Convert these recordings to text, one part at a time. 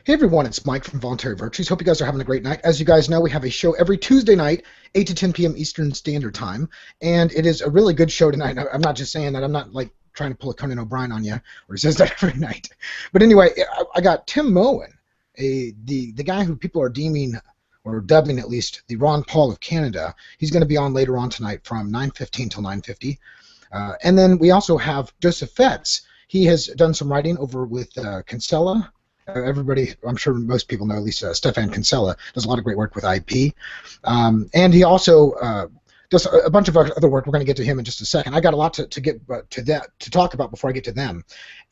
Hey everyone, it's Mike from Voluntary Virtues. Hope you guys are having a great night. As you guys know, we have a show every Tuesday night, 8 to 10 p.m. Eastern Standard Time, and it is a really good show tonight. I'm not just saying that. I'm not like trying to pull a Conan O'Brien on you, where he says that every night. But anyway, I got Tim Moen, the guy who people are deeming or dubbing at least the Ron Paul of Canada. He's going to be on later on tonight from 9:15 till 9:50, and then we also have Joseph Fetz. He has done some writing over with Kinsella. Everybody, I'm sure most people know, at least Stefan Kinsella does a lot of great work with IP, and he also does a bunch of other work. We're going to get to him in just a second. I got a lot to get to talk about before I get to them.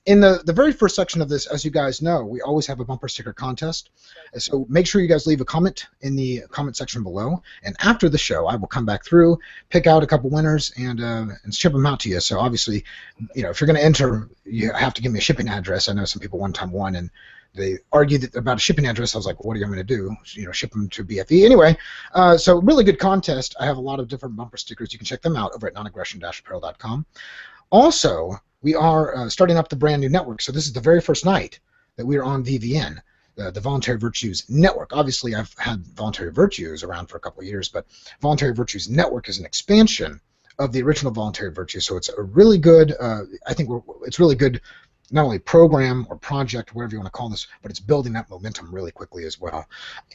In the very first section of this, as you guys know, we always have a bumper sticker contest. So make sure you guys leave a comment in the comment section below, and after the show, I will come back through, pick out a couple winners, and ship them out to you. So obviously, you know, if you're going to enter, you have to give me a shipping address. I know some people one time won, and they argued about a shipping address. I was like, well, what are you going to do? You know, ship them to BFE. Anyway, so really good contest. I have a lot of different bumper stickers. You can check them out over at nonaggression-apparel.com. Also, we are starting up the brand new network. So this is the very first night that we are on VVN, the Voluntary Virtues Network. Obviously, I've had Voluntary Virtues around for a couple of years, but Voluntary Virtues Network is an expansion of the original Voluntary Virtues. So it's a really good, I think it's really good, not only program or project, whatever you want to call this, but it's building that momentum really quickly as well.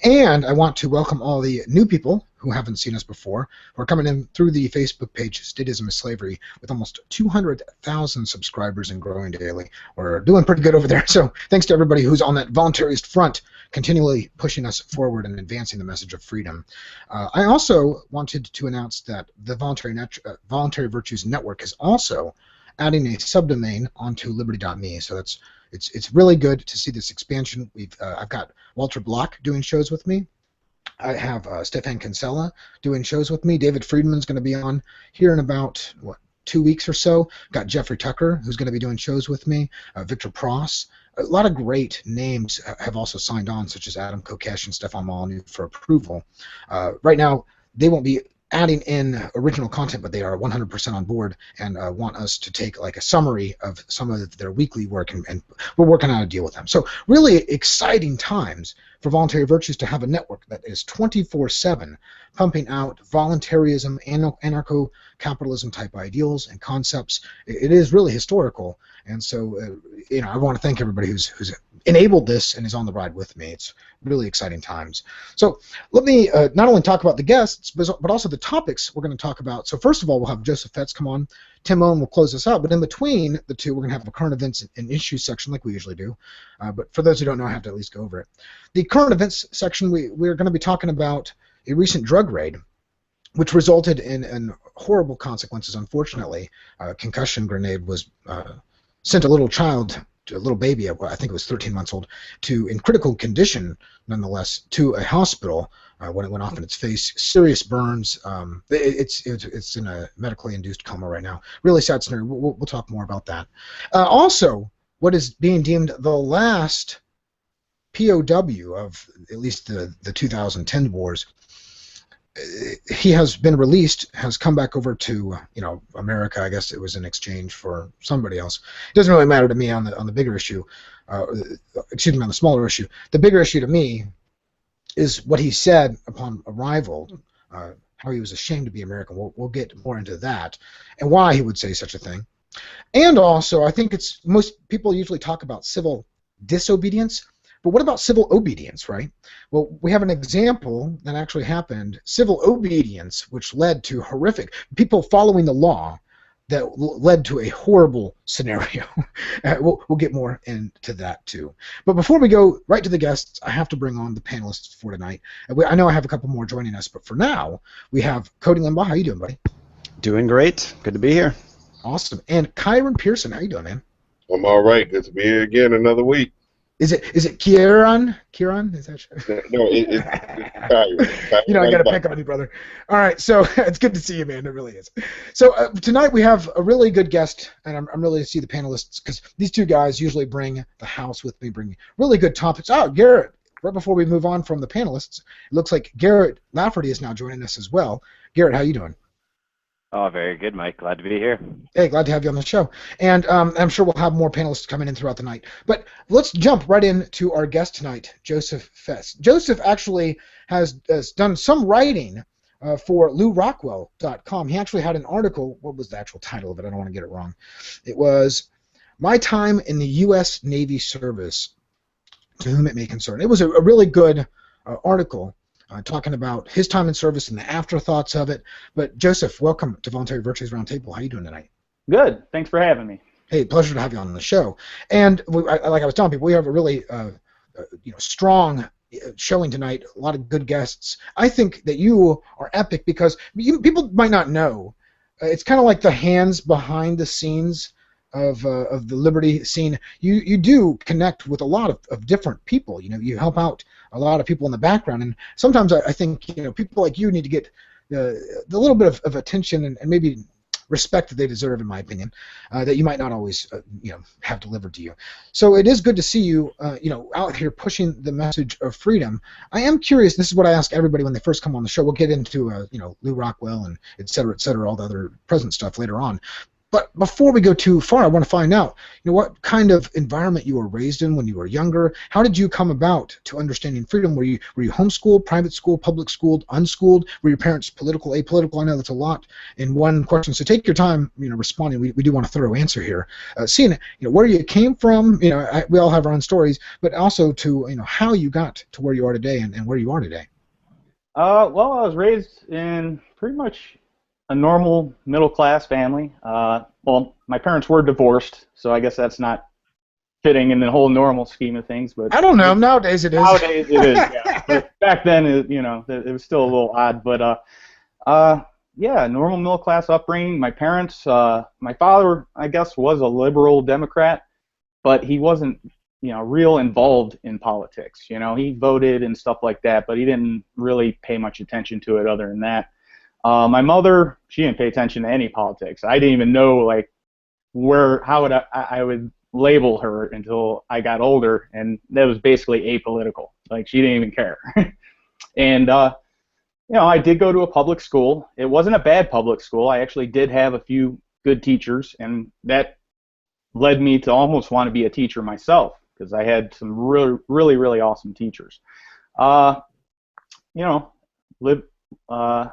And I want to welcome all the new people who haven't seen us before, who are coming in through the Facebook page, Statism is Slavery, with almost 200,000 subscribers and growing daily. We're doing pretty good over there. So thanks to everybody who's on that voluntarist front, continually pushing us forward and advancing the message of freedom. I also wanted to announce that the Voluntary Virtues Network is also adding a subdomain onto liberty.me, so it's really good to see this expansion. I've got Walter Block doing shows with me. I have Stefan Kinsella doing shows with me. David Friedman's going to be on here in about 2 weeks or so. Got Jeffrey Tucker, who's going to be doing shows with me. Victor Pross. A lot of great names have also signed on, such as Adam Kokesh and Stefan Molyneux for approval. Right now, they won't be adding in original content, but they are 100% on board and want us to take like a summary of some of their weekly work, and we're working out a deal with them. So really exciting times for Voluntary Virtues to have a network that is 24/7 pumping out voluntarism, anarcho-capitalism type ideals and concepts. It is really historical, and so you know, I want to thank everybody who's enabled this and is on the ride with me. It's really exciting times. So let me not only talk about the guests, but also the topics we're going to talk about. So first of all, we'll have Joseph Fetz come on. Tim Moen will close us out, but in between the two, we're going to have a current events and issues section like we usually do. But for those who don't know, I have to at least go over it. The current events section, we're going to be talking about a recent drug raid, which resulted in horrible consequences, unfortunately. A concussion grenade was sent a little child, a little baby, I think it was 13 months old, in critical condition, nonetheless, to a hospital when it went off in its face. Serious burns. It's in a medically induced coma right now. Really sad scenario. We'll talk more about that. Also, what is being deemed the last POW of at least the 2010 wars. He has been released, has come back over to America. I guess it was in exchange for somebody else. It doesn't really matter to me on the bigger issue. Excuse me, on the smaller issue. The bigger issue to me is what he said upon arrival. How he was ashamed to be American. We'll get more into that and why he would say such a thing. And also, I think most people usually talk about civil disobedience. But what about civil obedience, right? Well, we have an example that actually happened, civil obedience, which led to horrific, people following the law that led to a horrible scenario. We'll get more into that too. But before we go right to the guests, I have to bring on the panelists for tonight. I know I have a couple more joining us, but for now, we have Cody Limbaugh. How you doing, buddy? Doing great. Good to be here. Awesome. And Kyron Pearson. How you doing, man? I'm all right. Good to be here again another week. Is it Kieran? Kieran? Is that true? No, it's Kyron. I got to pick on you, brother. All right, so it's good to see you, man. It really is. So tonight we have a really good guest, and I'm really to see the panelists because these two guys usually bring the house with me, bring really good topics. Oh, Garrett, right before we move on from the panelists, it looks like Garrett Lafferty is now joining us as well. Garrett, how you doing? Oh, very good, Mike. Glad to be here. Hey, glad to have you on the show. And I'm sure we'll have more panelists coming in throughout the night. But let's jump right into our guest tonight, Joseph Fetz. Joseph actually has done some writing for LouRockwell.com. He actually had an article. What was the actual title of it? I don't want to get it wrong. It was My Time in the U.S. Navy Service, to Whom It May Concern. It was a really good article. Talking about his time in service and the afterthoughts of it. But Joseph, welcome to Voluntary Virtues Roundtable. How are you doing tonight? Good. Thanks for having me. Hey, pleasure to have you on the show. And like I was telling people, we have a really strong showing tonight. A lot of good guests. I think that you are epic because people might not know. It's kind of like the hands behind the scenes of the Liberty scene. You do connect with a lot of different people. You help out a lot of people in the background, and sometimes I think people like you need to get the little bit of attention and maybe respect that they deserve, in my opinion, that you might not always have delivered to you. So it is good to see you out here pushing the message of freedom. I am curious. This is what I ask everybody when they first come on the show. We'll get into Lou Rockwell and et cetera, all the other present stuff later on. But before we go too far, I want to find out, what kind of environment you were raised in when you were younger. How did you come about to understanding freedom? Were you homeschooled, private school, public schooled, unschooled? Were your parents political, apolitical? I know that's a lot in one question. So take your time, responding. We do want a thorough answer here. Seeing, where you came from. We all have our own stories, but also to, how you got to where you are today and where you are today. Well, I was raised in pretty much a normal middle-class family. Well, my parents were divorced, so I guess that's not fitting in the whole normal scheme of things. But I don't know. Nowadays it is. Nowadays it is. Yeah. But back then, it was still a little odd. But yeah, normal middle-class upbringing. My parents, my father, I guess, was a liberal Democrat, but he wasn't, real involved in politics. He voted and stuff like that, but he didn't really pay much attention to it other than that. My mother, she didn't pay attention to any politics. I didn't even know how I would label her until I got older, and that was basically apolitical. She didn't even care. And I did go to a public school. It wasn't a bad public school. I actually did have a few good teachers, and that led me to almost want to be a teacher myself because I had some really, really, really awesome teachers.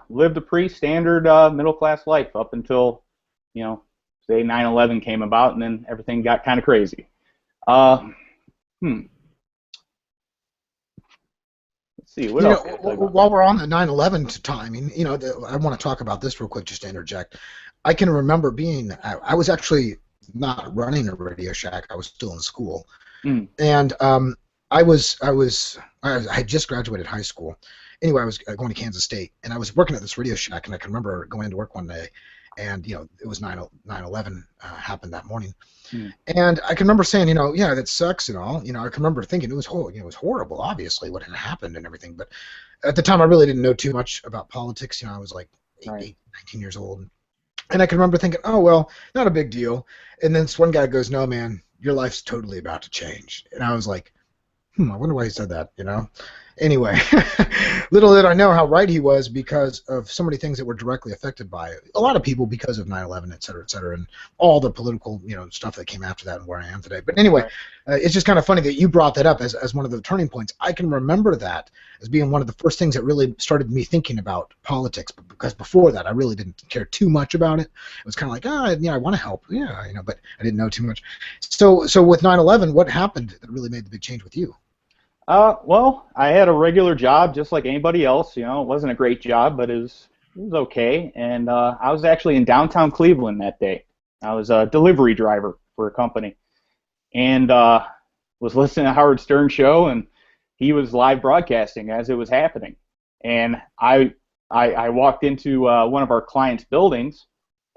Lived a pretty standard middle-class life up until, say 9/11 came about, and then everything got kind of crazy. Let's see, what else? While we're on the 9/11 timing, I want to talk about this real quick, just to interject. I can remember I was actually not running a Radio Shack. I was still in school, and I had just graduated high school. Anyway, I was going to Kansas State, and I was working at this Radio Shack, and I can remember going into work one day, and it was 9/11 happened that morning, and I can remember saying, yeah, that sucks and all. I can remember thinking it was horrible, obviously, what had happened and everything, but at the time I really didn't know too much about politics. I was like 19 years old, and I can remember thinking, oh well, not a big deal. And then this one guy goes, no man, your life's totally about to change, and I was like, I wonder why he said that. Anyway, little did I know how right he was because of so many things that were directly affected by it. A lot of people because of 9/11, et cetera, and all the political, stuff that came after that and where I am today. But anyway, it's just kind of funny that you brought that up as one of the turning points. I can remember that as being one of the first things that really started me thinking about politics, because before that I really didn't care too much about it. It was kind of like, I want to help, but I didn't know too much. So with 9/11, what happened that really made the big change with you? Well, I had a regular job just like anybody else. It wasn't a great job, but it was okay. And I was actually in downtown Cleveland that day. I was a delivery driver for a company, and was listening to Howard Stern's show, and he was live broadcasting as it was happening. And I walked into one of our clients' buildings,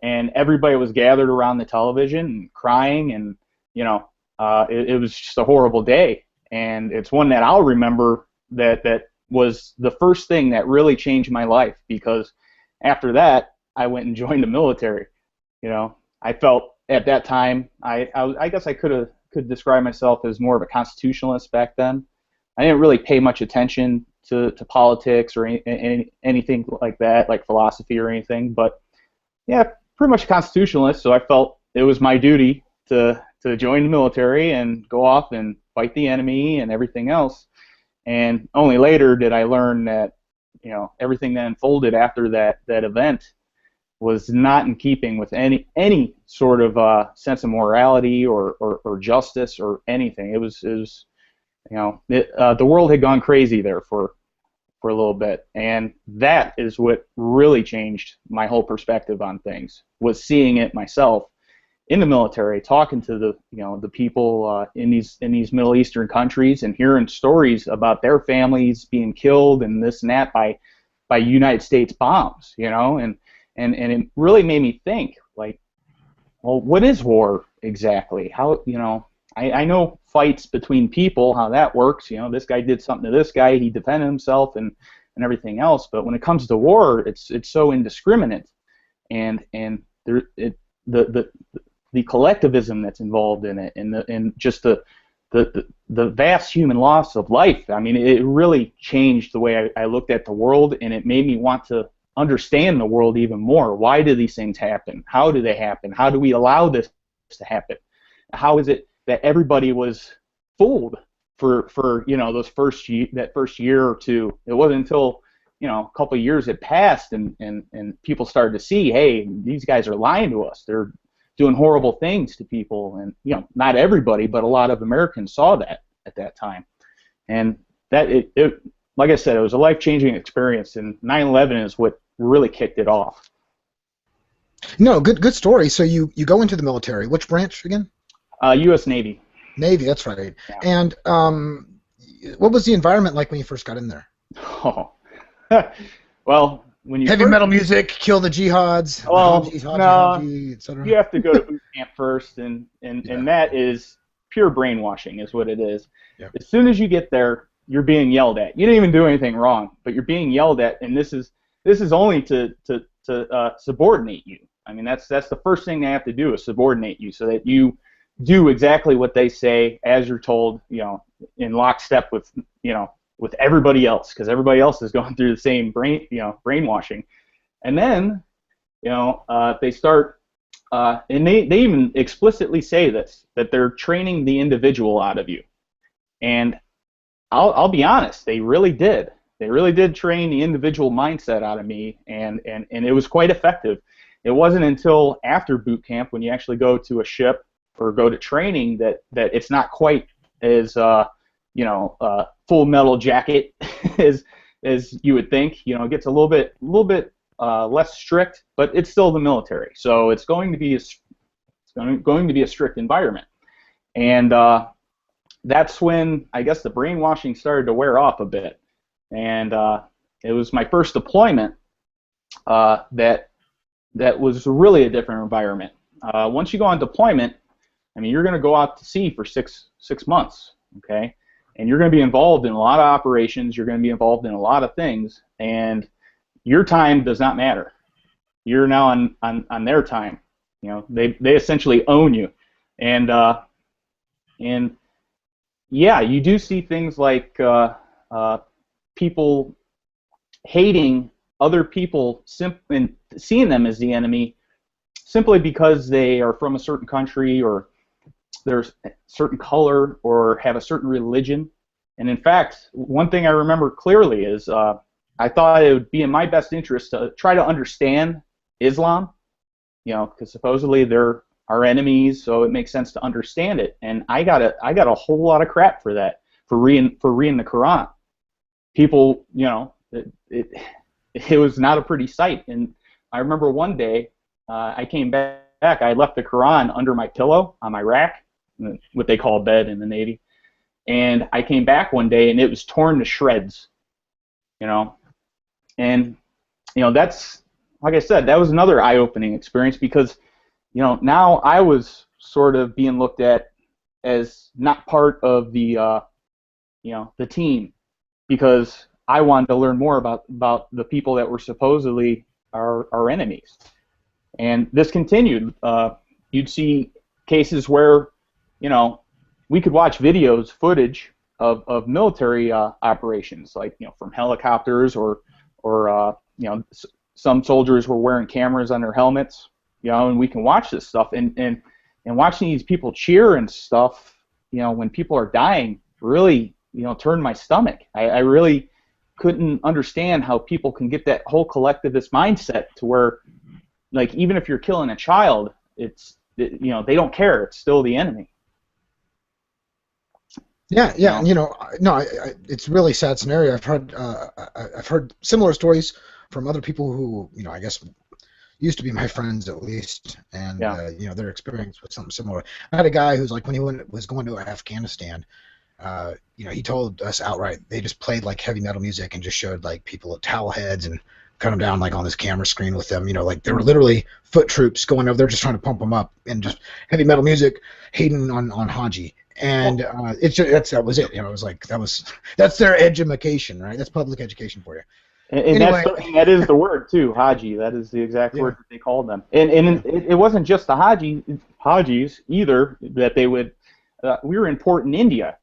and everybody was gathered around the television and crying, and it was just a horrible day. And it's one that I'll remember that was the first thing that really changed my life, because after that, I went and joined the military. I felt at that time, I guess I could describe myself as more of a constitutionalist back then. I didn't really pay much attention to politics or anything like that, like philosophy or anything, but yeah, pretty much a constitutionalist. So I felt it was my duty to join the military and go off and fight the enemy and everything else. And only later did I learn that, everything that unfolded after that event was not in keeping with any sort of sense of morality or justice or anything. It was the world had gone crazy there for a little bit, and that is what really changed my whole perspective on things. Was seeing it myself in the military, talking to the people in these Middle Eastern countries, and hearing stories about their families being killed and this and that by United States bombs, and it really made me think, like, well, what is war exactly? How, I know fights between people, how that works. This guy did something to this guy, he defended himself and everything else. But when it comes to war, it's so indiscriminate, and the collectivism that's involved in it, and just the vast human loss of life. I mean, it really changed the way I looked at the world, and it made me want to understand the world even more. Why do these things happen? How do they happen? How do we allow this to happen? How is it that everybody was fooled for that first year or two? It wasn't until a couple of years had passed and people started to see, hey, these guys are lying to us. They're doing horrible things to people, and not everybody, but a lot of Americans saw that at that time, and that it like I said, it was a life-changing experience, and 9/11 is what really kicked it off. No, good story. So you go into the military. Which branch again? U.S. Navy. Navy, that's right. Yeah. And what was the environment like when you first got in there? Oh, well, when you heavy metal music, kill the jihads, no, etc. You have to go to boot camp first, and that is pure brainwashing, is what it is. Yeah. As soon as you get there, you're being yelled at. You didn't even do anything wrong, but you're being yelled at, and this is only to subordinate you. I mean, that's the first thing they have to do, is subordinate you, so that you do exactly what they say as you're told, in lockstep with with everybody else, because everybody else is going through the same brainwashing. And then they start and they even explicitly say this, that they're training the individual out of you. And I'll be honest, they really did. They really did train the individual mindset out of me, and it was quite effective. It wasn't until after boot camp, when you actually go to a ship or go to training, that it's not quite as full metal jacket as you would think. It gets a little bit less strict, but it's still the military, so it's going to be a strict environment. And that's when I guess the brainwashing started to wear off a bit. And it was my first deployment that was really a different environment. Once you go on deployment, I mean, you're going to go out to sea for six months, okay? And you're going to be involved in a lot of operations. You're going to be involved in a lot of things, and your time does not matter. You're now on their time. They essentially own you, and yeah, you do see things like people hating other people and seeing them as the enemy simply because they are from a certain country, or there's a certain color, or have a certain religion. And in fact, one thing I remember clearly is I thought it would be in my best interest to try to understand Islam, because supposedly they're our enemies, so it makes sense to understand it. And I got a whole lot of crap for that, for reading the Quran. People, it was not a pretty sight. And I remember one day I came back. I left the Quran under my pillow on my rack, what they call a bed in the Navy. And I came back one day and it was torn to shreds. And that's, like I said, that was another eye-opening experience, because now I was sort of being looked at as not part of the the team, because I wanted to learn more about the people that were supposedly our enemies. And this continued. You'd see cases where we could watch footage of military operations, like from helicopters or some soldiers were wearing cameras on their helmets, you know, and we can watch this stuff, and watching these people cheer and stuff, you know, when people are dying, really, you know, turned my stomach. I really couldn't understand how people can get that whole collectivist mindset to where, like, even if you're killing a child, you know, they don't care. It's still the enemy. Yeah, you know, no, it's a really sad scenario. I've heard similar stories from other people who, you know, I guess used to be my friends at least, and you know, their experience was something similar. I had a guy who's like, when he was going to Afghanistan, you know, he told us outright they just played like heavy metal music and just showed like people with towel heads and cut them down like on this camera screen with them. You know, like they were literally foot troops going over there just trying to pump them up, and just heavy metal music, hating on Haji. And it's just, that was it. You know, it was like that's their education, right? That's public education for you. And anyway, that is the word too, Haji. That is the exact word that they called them. And it wasn't just the Hajis either that they would. We were in port in India,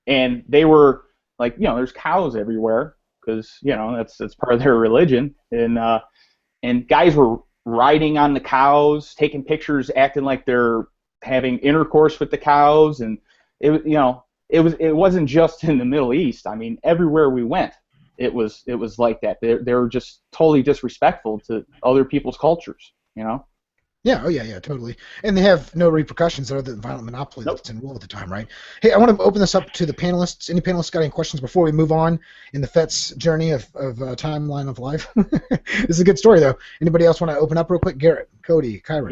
and they were like, you know, there's cows everywhere because, you know, that's part of their religion, and guys were riding on the cows, taking pictures, acting like they're having intercourse with the cows, and it wasn't just in the Middle East. I mean, everywhere we went, it was like that. They were just totally disrespectful to other people's cultures, you know. Yeah, oh yeah, totally. And they have no repercussions other than violent monopoly that's in rule at the time, right? Hey, I want to open this up to the panelists. Any panelists got any questions before we move on in the Fetz journey of timeline of life? This is a good story, though. Anybody else want to open up real quick? Garrett, Cody, Kyron.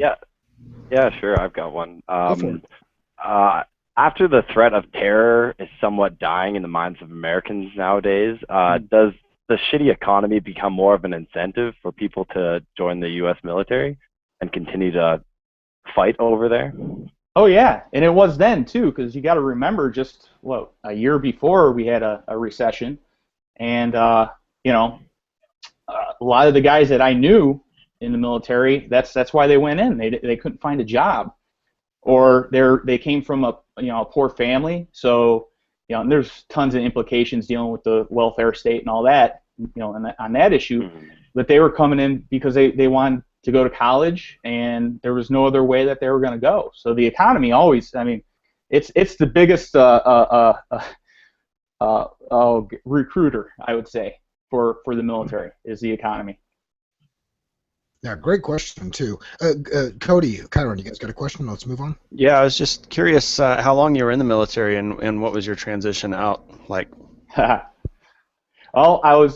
Yeah, sure. I've got one. Go for it. After the threat of terror is somewhat dying in the minds of Americans nowadays, does the shitty economy become more of an incentive for people to join the U.S. military and continue to fight over there? Oh yeah, and it was then too, because you got to remember, just a year before we had a recession, and you know, a lot of the guys that I knew in the military, that's why they went in. They couldn't find a job, or they came from a poor family. So, you know, and there's tons of implications dealing with the welfare state and all that, you know, on that issue. But they were coming in because they wanted to go to college, and there was no other way that they were going to go. So the economy always, I mean, it's the biggest recruiter, I would say, for the military, is the economy. Yeah, great question too. Cody, Kyron, you guys got a question? Let's move on. Yeah, I was just curious how long you were in the military and what was your transition out like? Well,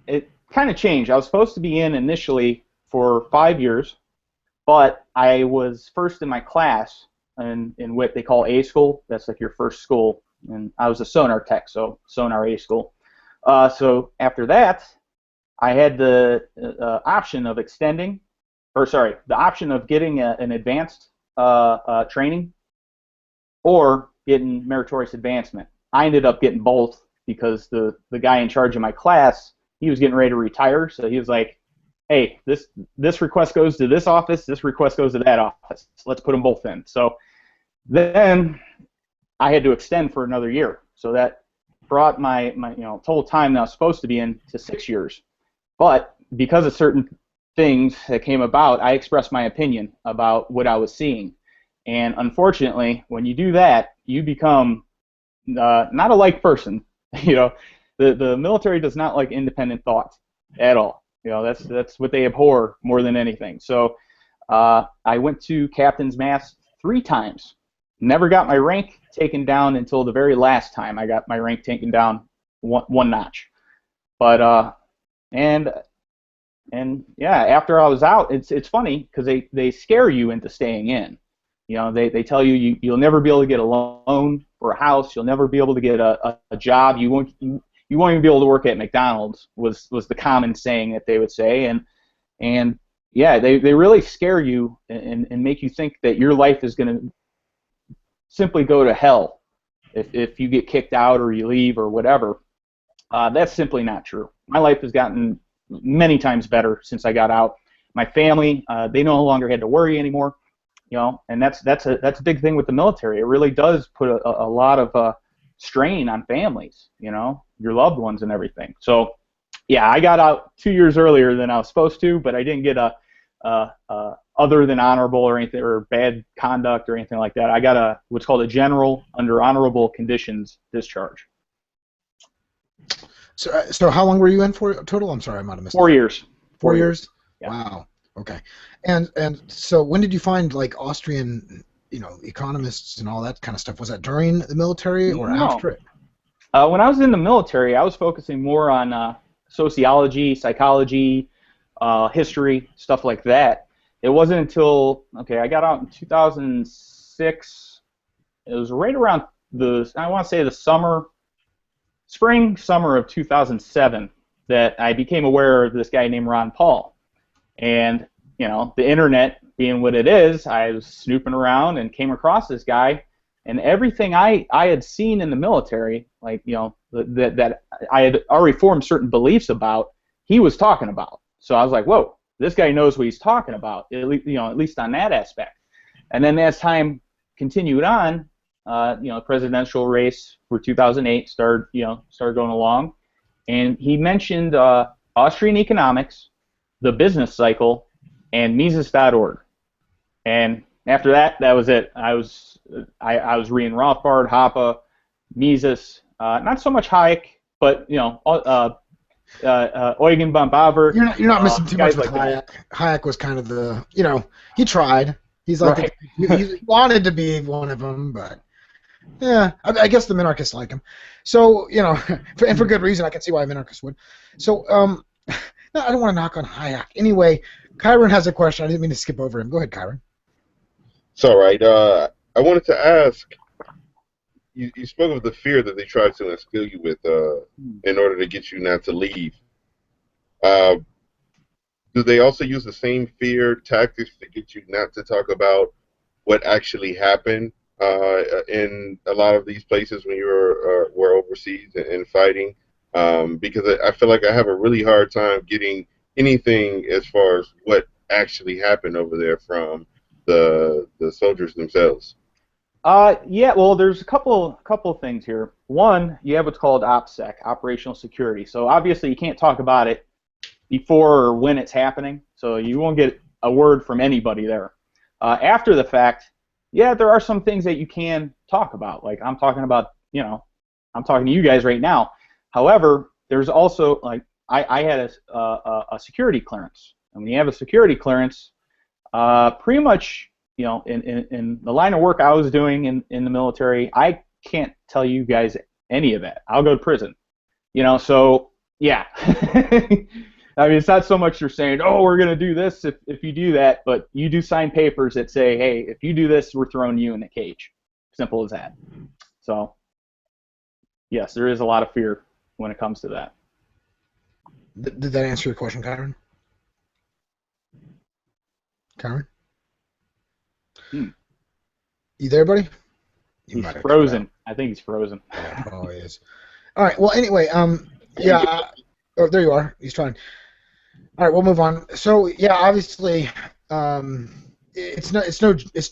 it kind of changed. I was supposed to be in initially for 5 years, but I was first in my class in what they call A school. That's like your first school, and I was a sonar tech, so sonar A school. So after that, I had the option of the option of getting an advanced training or getting meritorious advancement. I ended up getting both because the guy in charge of my class, he was getting ready to retire, so he was like, hey, this request goes to this office, this request goes to that office. Let's put them both in. So then I had to extend for another year. So that brought my total time that I was supposed to be in to 6 years. But because of certain things that came about, I expressed my opinion about what I was seeing. And unfortunately, when you do that, you become not a liked person. You know, the military does not like independent thought at all. You know, that's what they abhor more than anything. So I went to captain's mast 3 times. Never got my rank taken down until the very last time I got my rank taken down one notch. But and yeah, after I was out, it's funny because they scare you into staying in. You know, they tell you'll never be able to get a loan for a house. You'll never be able to get a job. You won't even be able to work at McDonald's was the common saying that they would say. And yeah, they really scare you and make you think that your life is going to simply go to hell if you get kicked out or you leave or whatever. That's simply not true. My life has gotten many times better since I got out. My family, they no longer had to worry anymore. You know, and that's a big thing with the military. It really does put a lot of strain on families. You know, your loved ones and everything. So Yeah, I got out 2 years earlier than I was supposed to, but I didn't get a other than honorable or anything, or bad conduct or anything like that. I got a what's called a general under honorable conditions discharge. So how long were you in for total? I'm sorry, I might have missed 4 that. years. 4 years? Yeah. Wow. Okay. And so when did you find like Austrian, economists and all that kind of stuff? Was that during the military or No. after it? When I was in the military, I was focusing more on sociology, psychology, history, stuff like that. It wasn't until, I got out in 2006. It was right around I want to say the spring, summer of 2007 that I became aware of this guy named Ron Paul. And, the internet being what it is, I was snooping around and came across this guy. And everything I had seen in the military, like, that I had already formed certain beliefs about, he was talking about. So I was like, whoa, this guy knows what he's talking about, at least on that aspect. And then as time continued on, presidential race for 2008 started going along, and he mentioned Austrian economics, the business cycle, and Mises.org. And after that was it. I was reading Rothbard, Hoppe, Mises, not so much Hayek, but Eugen von Bavard. You're not missing too much with like Hayek. Hayek was kind of the, he tried. He's like Right. he wanted to be one of them, but yeah, I guess the minarchists like him. So and for good reason. I can see why a minarchist would. So no, I don't want to knock on Hayek. Anyway, Kyron has a question. I didn't mean to skip over him. Go ahead, Kyron. It's all right. I wanted to ask, you spoke of the fear that they tried to instill you with in order to get you not to leave. Do they also use the same fear tactics to get you not to talk about what actually happened in a lot of these places when you were overseas and fighting? Because I feel like I have a really hard time getting anything as far as what actually happened over there from the soldiers themselves. Yeah, well, there's a couple things here. One, you have what's called OPSEC, operational security. So obviously you can't talk about it before or when it's happening, so you won't get a word from anybody there. After the fact, yeah, there are some things that you can talk about. Like I'm talking about, I'm talking to you guys right now. However, there's also, like, I had a security clearance. And when you have a security clearance, pretty much, in the line of work I was doing in the military, I can't tell you guys any of that. I'll go to prison. So, yeah. I mean, it's not so much you're saying, oh, we're going to do this if you do that, but you do sign papers that say, hey, if you do this, we're throwing you in a cage. Simple as that. So, yes, there is a lot of fear when it comes to that. Did that answer your question, Kyron? Kyron? You there, buddy? He's frozen. I think he's frozen. Yeah, probably is. All right. Well, anyway, yeah. Oh, there you are. He's trying. All right, we'll move on. So, yeah, obviously, it's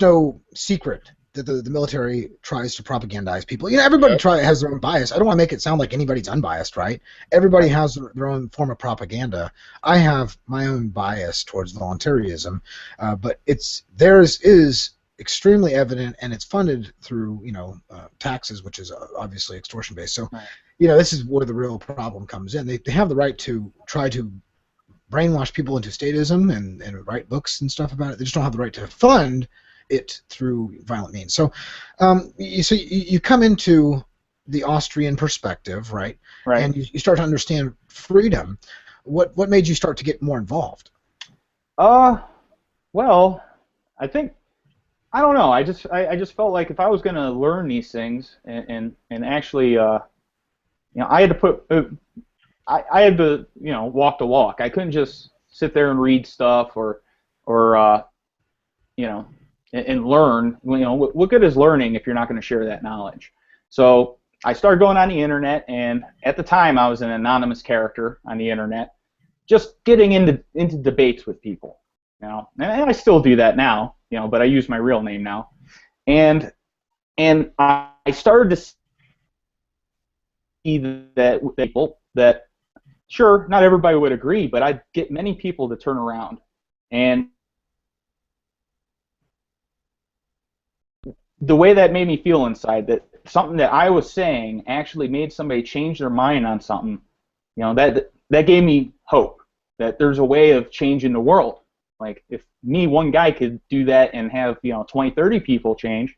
no secret that the military tries to propagandize people. Everybody has their own bias. I don't want to make it sound like anybody's unbiased, right? Everybody has their own form of propaganda. I have my own bias towards voluntarism, but theirs is extremely evident, and it's funded through taxes, which is obviously extortion based. So, right. This is where the real problem comes in. They have the right to try to brainwash people into statism and write books and stuff about it. They just don't have the right to fund it through violent means. So, you come into the Austrian perspective, right? Right. And you start to understand freedom. What made you start to get more involved? Well, I don't know. I just felt like if I was going to learn these things and actually, I had to I had to walk the walk. I couldn't just sit there and read stuff or and learn. What good is learning if you're not going to share that knowledge? So I started going on the internet, and at the time I was an anonymous character on the internet, just getting into debates with people. And I still do that now. But I use my real name now, and I started to see that people that sure, not everybody would agree, but I'd get many people to turn around. And the way that made me feel inside, that something that I was saying actually made somebody change their mind on something, you know, that gave me hope that there's a way of changing the world. Like, if me, one guy, could do that and have, you know, 20, 30 people change,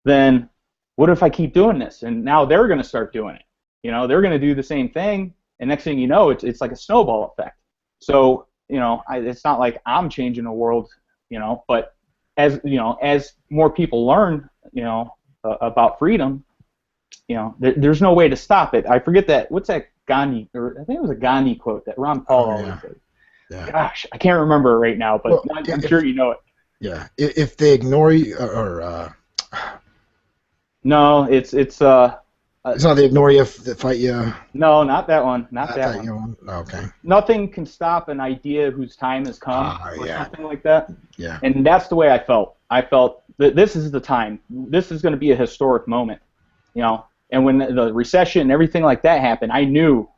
then what if I keep doing this? And now they're going to start doing it. You know, they're going to do the same thing, and next thing you know, it's like a snowball effect. So, you know, it's not like I'm changing the world, you know, but as, you know, as more people learn, you know, about freedom, you know, there's no way to stop it. I forget that, what's that Gandhi, or I think it was a Gandhi quote that Ron Paul always said. Yeah. Gosh, I can't remember it right now, but Well, I'm sure you know it. Yeah, if they ignore you, or No, it's not they ignore you, if they fight you. no, not that one, not that one. You. Okay. Nothing can stop an idea whose time has come, or Yeah. something like that. Yeah. And that's the way I felt. I felt that this is the time. This is going to be a historic moment, you know. And when the recession and everything like that happened, I knew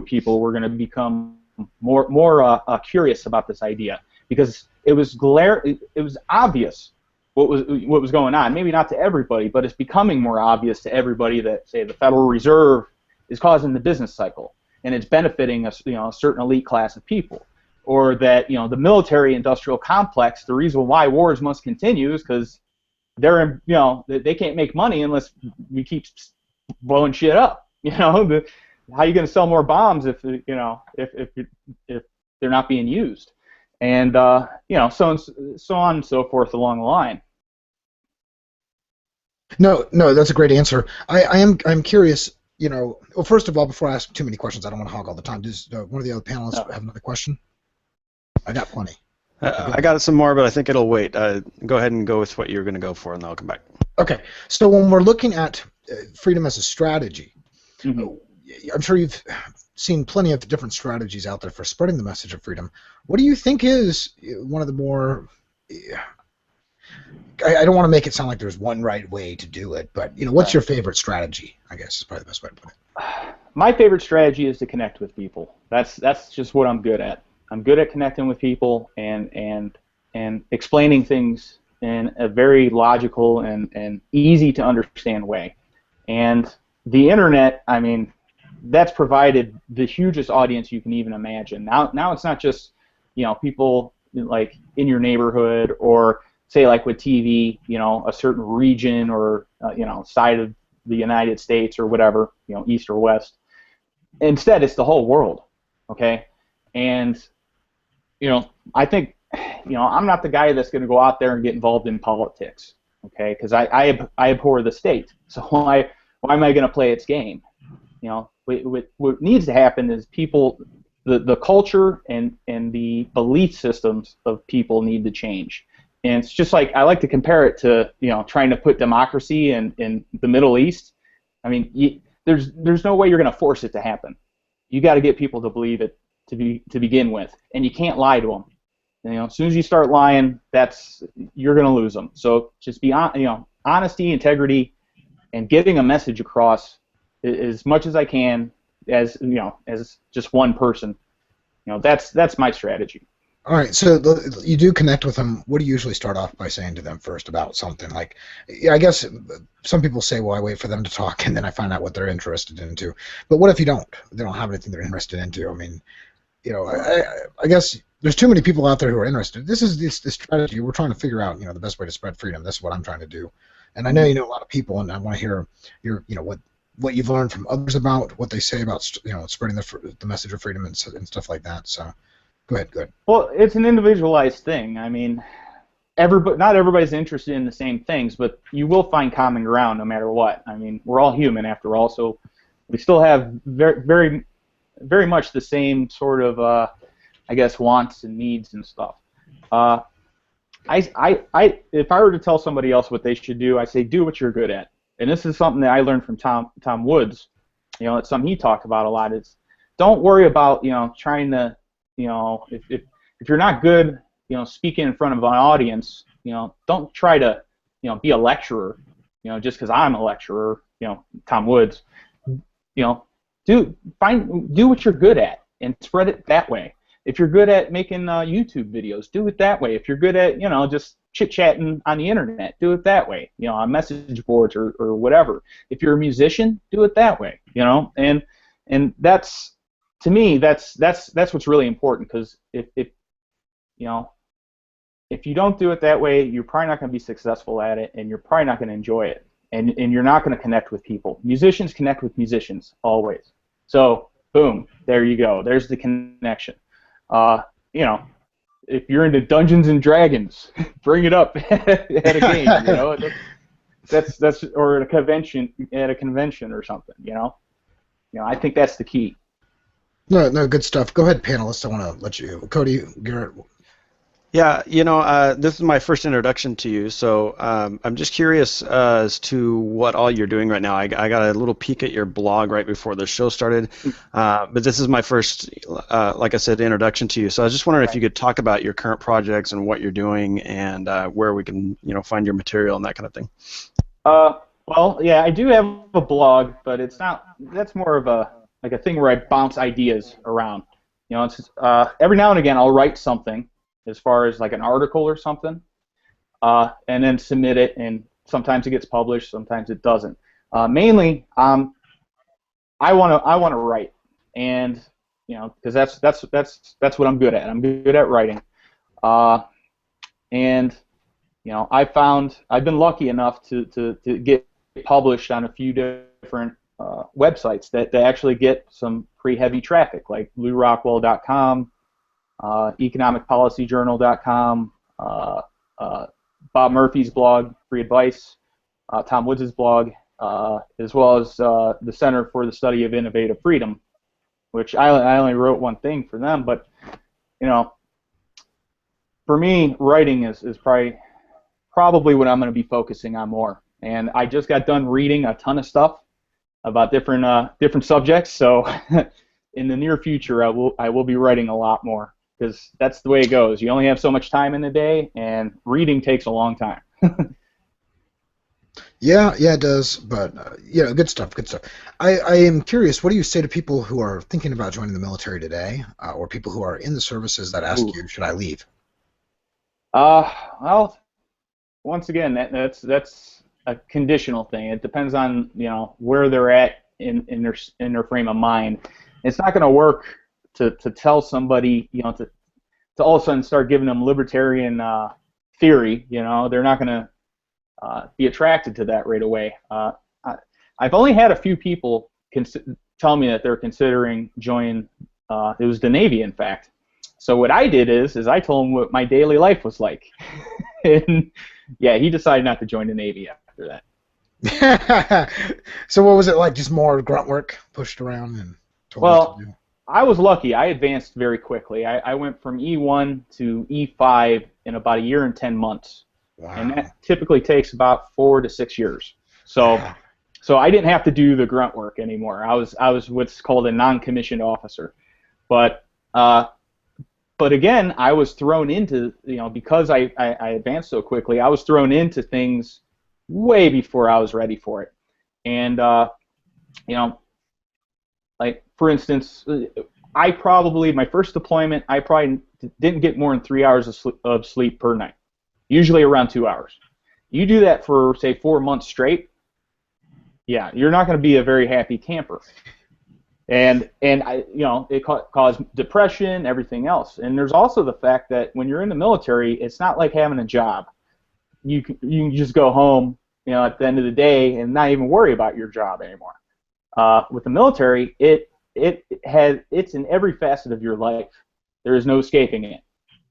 people were going to become more curious about this idea, because it was obvious what was going on. Maybe not to everybody, but it's becoming more obvious to everybody that, say, the Federal Reserve is causing the business cycle, and it's benefiting a certain elite class of people, or that, you know, the military-industrial complex, the reason why wars must continue is because they're, you know, they can't make money unless we keep blowing shit up. You know, how are you going to sell more bombs if, you know, if they're not being used? And you know, so on and so forth along the line. No, that's a great answer. I'm curious. You know, well, first of all, before I ask too many questions, I don't want to hog all the time. Does one of the other panelists have another question? I got plenty. I got some more, but I think it'll wait. Go ahead and go with what you're going to go for, and then I'll come back. Okay. So when we're looking at freedom as a strategy, Mm-hmm. I'm sure you've seen plenty of different strategies out there for spreading the message of freedom. What do you think is one of the more... I don't want to make it sound like there's one right way to do it, but, you know, what's your favorite strategy, I guess is probably the best way to put it. My favorite strategy is to connect with people. That's just what I'm good at. I'm good at connecting with people and explaining things in a very logical and easy to understand way. And the internet, I mean, that's provided the hugest audience you can even imagine. Now it's not just, you know, people like in your neighborhood, or say like with TV, you know, a certain region or you know, side of the United States or whatever, you know, east or west. Instead, it's the whole world. Okay, and you know, I think, you know, I'm not the guy that's going to go out there and get involved in politics. Okay, because I abhor the state. So why am I going to play its game? You know, what needs to happen is people, the culture and the belief systems of people need to change. And it's just like, I like to compare it to, you know, trying to put democracy in the Middle East. I mean, there's no way you're going to force it to happen. You got to get people to believe it to begin with, and you can't lie to them. You know, as soon as you start lying, you're going to lose them. So just be on, you know, honesty, integrity, and getting a message across as much as I can, as, you know, as just one person. You know, that's my strategy. All right, so you do connect with them. What do you usually start off by saying to them first about something? Like, I guess some people say, well, I wait for them to talk and then I find out what they're interested into. But what if you don't? They don't have anything they're interested into. I mean, you know, I guess there's too many people out there who are interested. This is this strategy. We're trying to figure out, you know, the best way to spread freedom. This is what I'm trying to do. And I know you know a lot of people, and I want to hear your, you know, what you've learned from others about what they say about, you know, spreading the message of freedom and stuff like that. So go ahead. Well, it's an individualized thing. I mean, not everybody's interested in the same things, but you will find common ground no matter what. I mean, we're all human after all, so we still have very, very much the same sort of, I guess, wants and needs and stuff. If I were to tell somebody else what they should do, I say do what you're good at. And this is something that I learned from Tom Woods. You know, it's something he talked about a lot. Is don't worry about, you know, trying to, you know, if you're not good, you know, speaking in front of an audience, you know, don't try to, you know, be a lecturer, you know, just because I'm a lecturer, you know, Tom Woods, you know, do what you're good at and spread it that way. If you're good at making YouTube videos, do it that way. If you're good at, just chit-chatting on the internet, do it that way, on message boards or whatever. If you're a musician, do it that way, and that's, to me, that's what's really important, because if you don't do it that way, you're probably not going to be successful at it, and you're probably not going to enjoy it, and you're not going to connect with people. Musicians connect with musicians always. So boom, there you go. There's the connection. If you're into Dungeons and Dragons, bring it up at a game. That's or at a convention or something. I think that's the key. No, good stuff. Go ahead, panelists. I want to let you, Cody, Garrett. Yeah, this is my first introduction to you, so I'm just curious as to what all you're doing right now. I got a little peek at your blog right before the show started, but this is my first, like I said, introduction to you. So I was just wondering if you could talk about your current projects and what you're doing, and where we can, find your material and that kind of thing. Well, yeah, I do have a blog, but it's not. That's more of a thing where I bounce ideas around. It's every now and again I'll write something, as far as like an article or something, and then submit it, and sometimes it gets published, sometimes it doesn't. Mainly, I want to write, and because that's what I'm good at. I'm good at writing, and I've been lucky enough to get published on a few different websites that actually get some pretty heavy traffic, like LouRockwell.com. EconomicPolicyJournal.com, Bob Murphy's blog, Free Advice, Tom Woods' blog, as well as the Center for the Study of Innovative Freedom, which I only wrote one thing for them, but for me, writing is probably what I'm going to be focusing on more. And I just got done reading a ton of stuff about different subjects, so in the near future I will be writing a lot more, because that's the way it goes. You only have so much time in a day, and reading takes a long time. Yeah, it does. But good stuff. I am curious. What do you say to people who are thinking about joining the military today, or people who are in the services that ask you, "Should I leave?" Well, once again, that's a conditional thing. It depends on where they're at in their frame of mind. It's not going to work to tell somebody, to all of a sudden start giving them libertarian theory. They're not going to be attracted to that right away. I've only had a few people tell me that they're considering joining. It was the Navy, in fact. So what I did is I told him what my daily life was like, and yeah, he decided not to join the Navy after that. So what was it like? Just more grunt work, pushed around, and told what to do? I was lucky. I advanced very quickly. I went from E1 to E5 in about a year and 10 months. Wow. And that typically takes about 4 to 6 years. So I didn't have to do the grunt work anymore. I was what's called a non-commissioned officer. But again, I was thrown into, because I advanced so quickly, I was thrown into things way before I was ready for it. And, like, for instance, my first deployment, I probably didn't get more than 3 hours of sleep per night, usually around 2 hours. You do that for, say, 4 months straight, yeah, you're not going to be a very happy camper. And it caused depression, everything else. And there's also the fact that when you're in the military, it's not like having a job. You can just go home, at the end of the day and not even worry about your job anymore. With the military, it's in every facet of your life. There is no escaping it.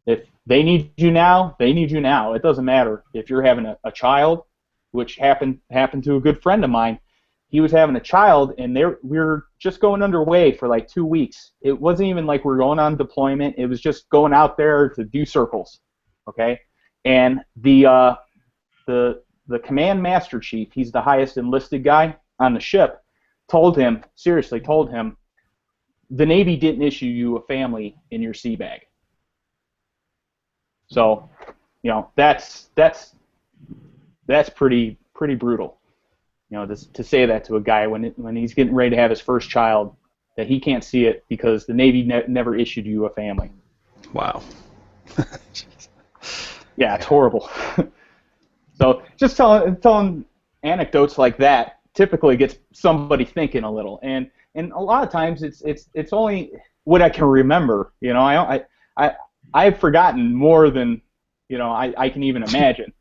If they need you now, they need you now. It doesn't matter if you're having a child, which happened to a good friend of mine. He was having a child, and we were just going underway for like 2 weeks. It wasn't even like we were going on deployment. It was just going out there to do circles, okay? And the command master chief, he's the highest enlisted guy on the ship, seriously told him, the Navy didn't issue you a family in your sea bag. So, that's pretty brutal. To say that to a guy when he's getting ready to have his first child, that he can't see it because the Navy never issued you a family. Wow. Yeah, it's horrible. So just telling anecdotes like that typically gets somebody thinking a little, and a lot of times it's only what I can remember. You know, I've forgotten more than I can even imagine.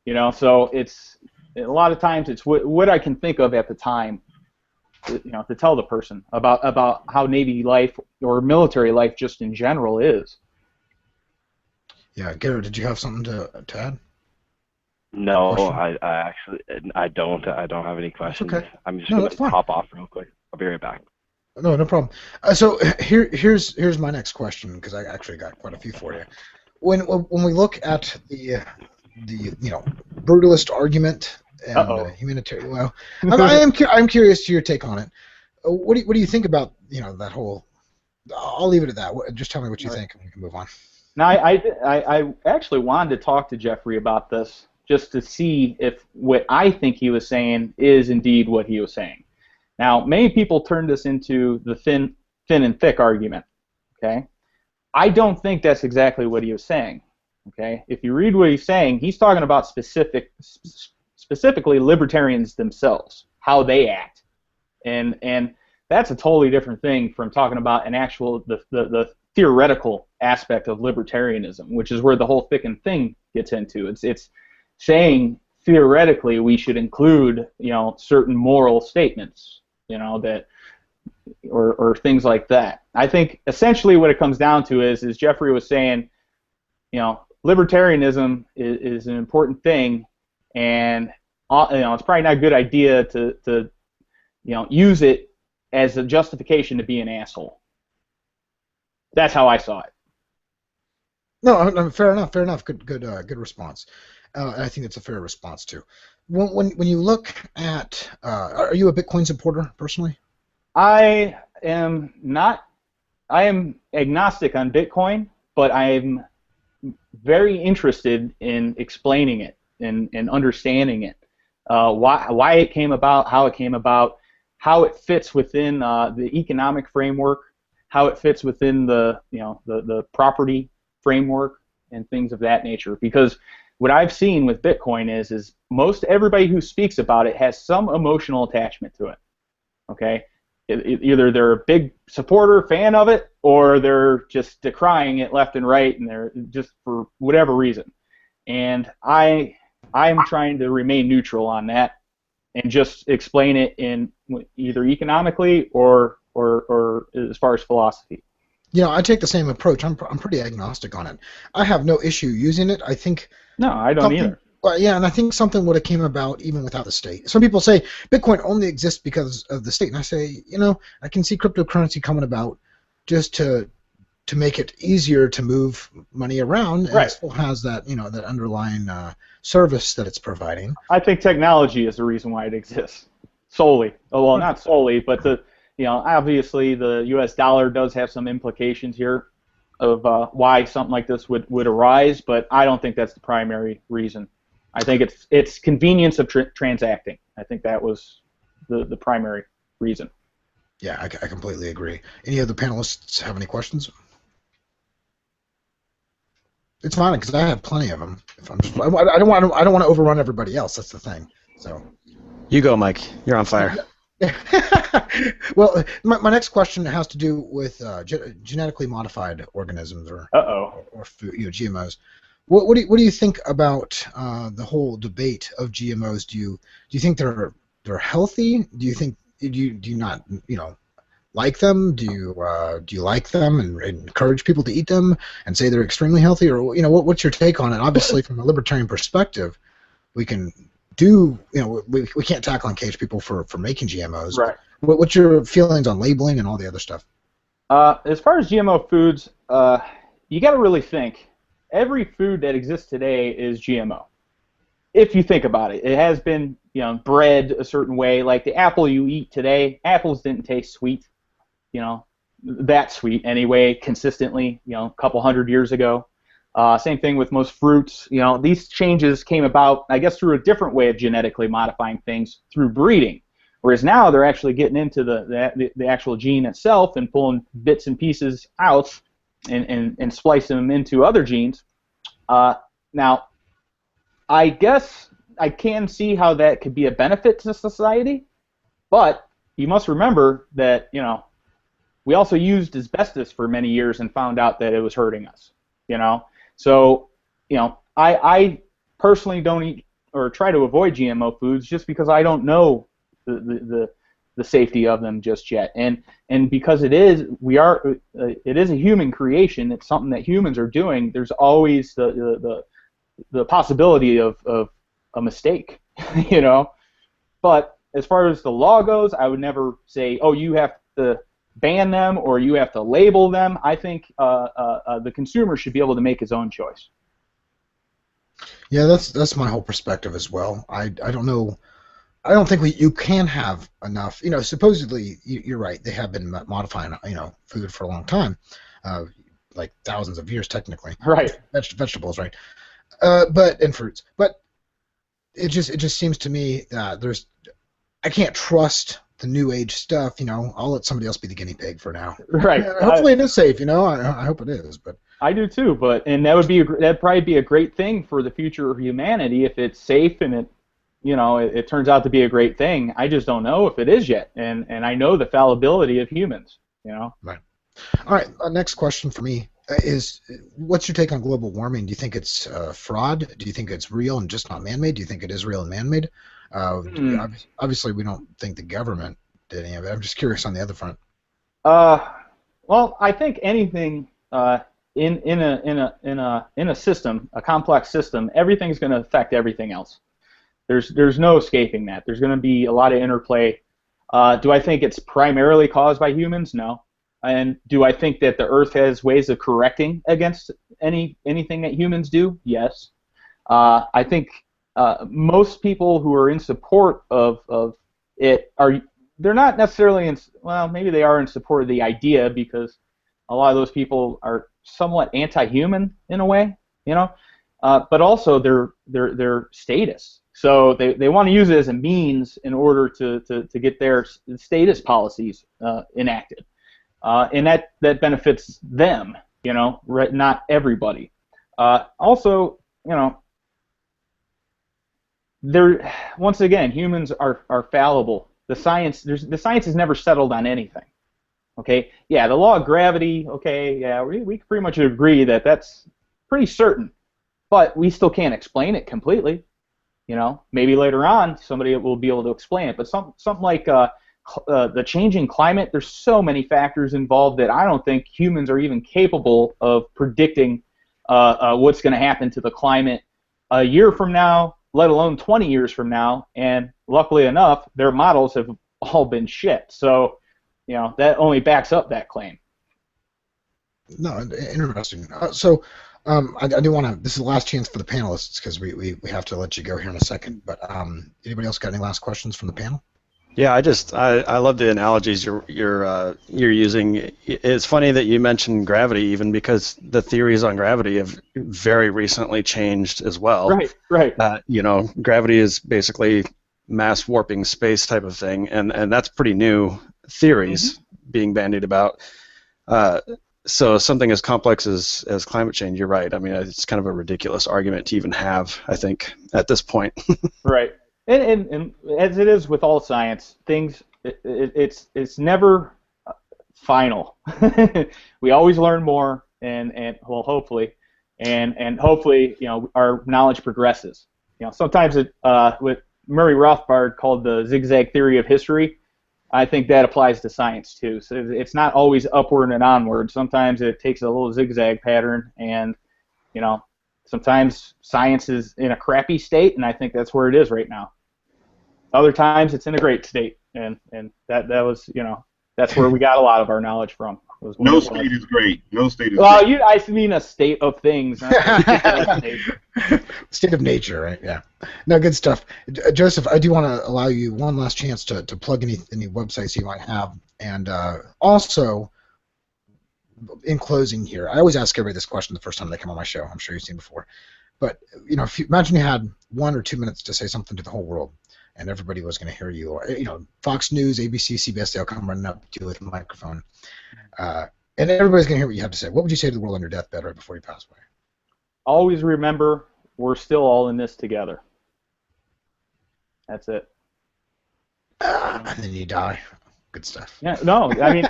You know, so it's a lot of times it's what I can think of at the time. To tell the person about how Navy life or military life just in general is. Yeah, Garrett, did you have something to add? No, Question? I don't have any questions. Okay. I'm just No, going that's to fine. hop off real quick. I'll be right back. No problem. So here's my next question, because I actually got quite a few for you. When we look at the brutalist argument and humanitarian, well, I'm curious to your take on it. What do you think about that whole? I'll leave it at that. Just tell me what you think, and we can move on. Now, I actually wanted to talk to Jeffrey about this just to see if what I think he was saying is indeed what he was saying. Now, many people turn this into the thin and thick argument. Okay, I don't think that's exactly what he was saying. Okay, if you read what he's saying, he's talking about specifically libertarians themselves, how they act, and that's a totally different thing from talking about an actual the theoretical aspect of libertarianism, which is where the whole thick and thin gets into. It's saying theoretically we should include certain moral statements, that or things like that. I think essentially what it comes down to is Jeffrey was saying, libertarianism is an important thing, and it's probably not a good idea to use it as a justification to be an asshole. That's how I saw it. No, fair enough. Good response. I think it's a fair response too. When you look at, are you a Bitcoin supporter personally? I am not. I am agnostic on Bitcoin, but I am very interested in explaining it and understanding it. Why it came about, how it came about, how it fits within the economic framework, how it fits within the the property framework and things of that nature. Because what I've seen with Bitcoin is most everybody who speaks about it has some emotional attachment to it. Okay, either they're a big supporter, fan of it, or they're just decrying it left and right, and they're just for whatever reason. And I'm trying to remain neutral on that and just explain it in either economically or as far as philosophy. I take the same approach. I'm pretty agnostic on it. I have no issue using it. I think. No, I don't either. Well, yeah, and I think something would have came about even without the state. Some people say Bitcoin only exists because of the state, and I say, I can see cryptocurrency coming about just to make it easier to move money around, and it still has that that underlying service that it's providing. I think technology is the reason why it exists solely. Oh, well, not solely, but obviously the U.S. dollar does have some implications here of why something like this would arise, but I don't think that's the primary reason. I think it's convenience of transacting. I think that was the primary reason. Yeah, I completely agree. Any other panelists have any questions? It's fine because I have plenty of them. I don't want to overrun everybody else. That's the thing. So. You go, Mike. You're on fire. Well, my next question has to do with genetically modified organisms or food, GMOs. What do you think about the whole debate of GMOs? Do you think they're healthy? Do you not like them? Do you like them and encourage people to eat them and say they're extremely healthy? Or what's your take on it? Obviously, from a libertarian perspective, we can do we can't tackle and cage people for making GMOs. Right. What's your feelings on labeling and all the other stuff? As far as GMO foods, you got to really think. Every food that exists today is GMO. If you think about it, it has been bred a certain way. Like the apple you eat today, apples didn't taste sweet, that sweet anyway, consistently, a couple hundred years ago. Same thing with most fruits. These changes came about, I guess, through a different way of genetically modifying things through breeding, Whereas now they're actually getting into the actual gene itself and pulling bits and pieces out and splicing them into other genes. Now, I guess I can see how that could be a benefit to society, but you must remember that, you know, we also used asbestos for many years and found out that it was hurting us, you know. So, you know, I personally don't eat or try to avoid GMO foods just because I don't know the safety of them just yet, and because it is a human creation. It's something that humans are doing. There's always the possibility of a mistake, you know. But as far as the law goes, I would never say, oh, you have to ban them or you have to label them. I think the consumer should be able to make his own choice. Yeah, that's my whole perspective as well. I don't know. I don't think you can have enough. You know, supposedly you're right. They have been modifying, you know, food for a long time, like thousands of years technically. Right. Vegetables, right? And fruits. But it just seems to me that I can't trust the new age stuff. You know, I'll let somebody else be the guinea pig for now. Right. Yeah, hopefully it is safe. You know, I hope it is. But I do too. And that'd probably be a great thing for the future of humanity if it's safe and it turns out to be a great thing. I just don't know if it is yet, and I know the fallibility of humans. You know. Right. All right. Next question for me is, what's your take on global warming? Do you think it's fraud? Do you think it's real and just not man-made? Do you think it is real and man-made? Obviously, we don't think the government did any of it. I'm just curious on the other front. Well, I think anything in a system, a complex system, everything's going to affect everything else. There's no escaping that. There's going to be a lot of interplay. Do I think it's primarily caused by humans? No. And do I think that the Earth has ways of correcting against anything that humans do? Yes. I think most people who are in support of it they're not necessarily maybe they are in support of the idea, because a lot of those people are somewhat anti-human in a way, you know, but also their status. So they want to use it as a means in order to get their status policies enacted, and that benefits them, you know, right? Not everybody. Also, you know, once again, humans are fallible. The science is never settled on anything. Okay, yeah, the law of gravity. Okay, yeah, we pretty much agree that that's pretty certain, but we still can't explain it completely. You know, maybe later on somebody will be able to explain it. But something like the changing climate, there's so many factors involved that I don't think humans are even capable of predicting what's going to happen to the climate a year from now, let alone 20 years from now. And luckily enough, their models have all been shit. So, you know, that only backs up that claim. No, interesting. I do want to. This is the last chance for the panelists, because we have to let you go here in a second. But anybody else got any last questions from the panel? Yeah, I love the analogies you're using. It's funny that you mentioned gravity, even because the theories on gravity have very recently changed as well. Right. You know, gravity is basically mass warping space type of thing, and that's pretty new theories being bandied about. So something as complex as climate change, you're right. I mean, it's kind of a ridiculous argument to even have, I think, at this point. Right. And as it is with all science, things it's never final. We always learn more, and well, hopefully, and hopefully, you know, our knowledge progresses. You know, sometimes with Murray Rothbard called the zigzag theory of history. I think that applies to science too. So it's not always upward and onward. Sometimes it takes a little zigzag pattern, and you know, sometimes science is in a crappy state, and I think that's where it is right now. Other times it's in a great state, and that was, you know, that's where we got a lot of our knowledge from. No state is great. No state is well, great. I mean a state of things. Not State of nature, right? Yeah. No, good stuff. Joseph, I do want to allow you one last chance to plug any websites you might have. And also, in closing here, I always ask everybody this question the first time they come on my show. I'm sure you've seen before. But, you know, imagine you had 1 or 2 minutes to say something to the whole world. and everybody was going to hear you. Or, Fox News, ABC, CBS, they all come running up to you with a microphone. And everybody's going to hear what you have to say. What would you say to the world on your deathbed right before you pass away? Always remember, we're still all in this together. That's it. And then you die. Good stuff. Yeah, no, I mean,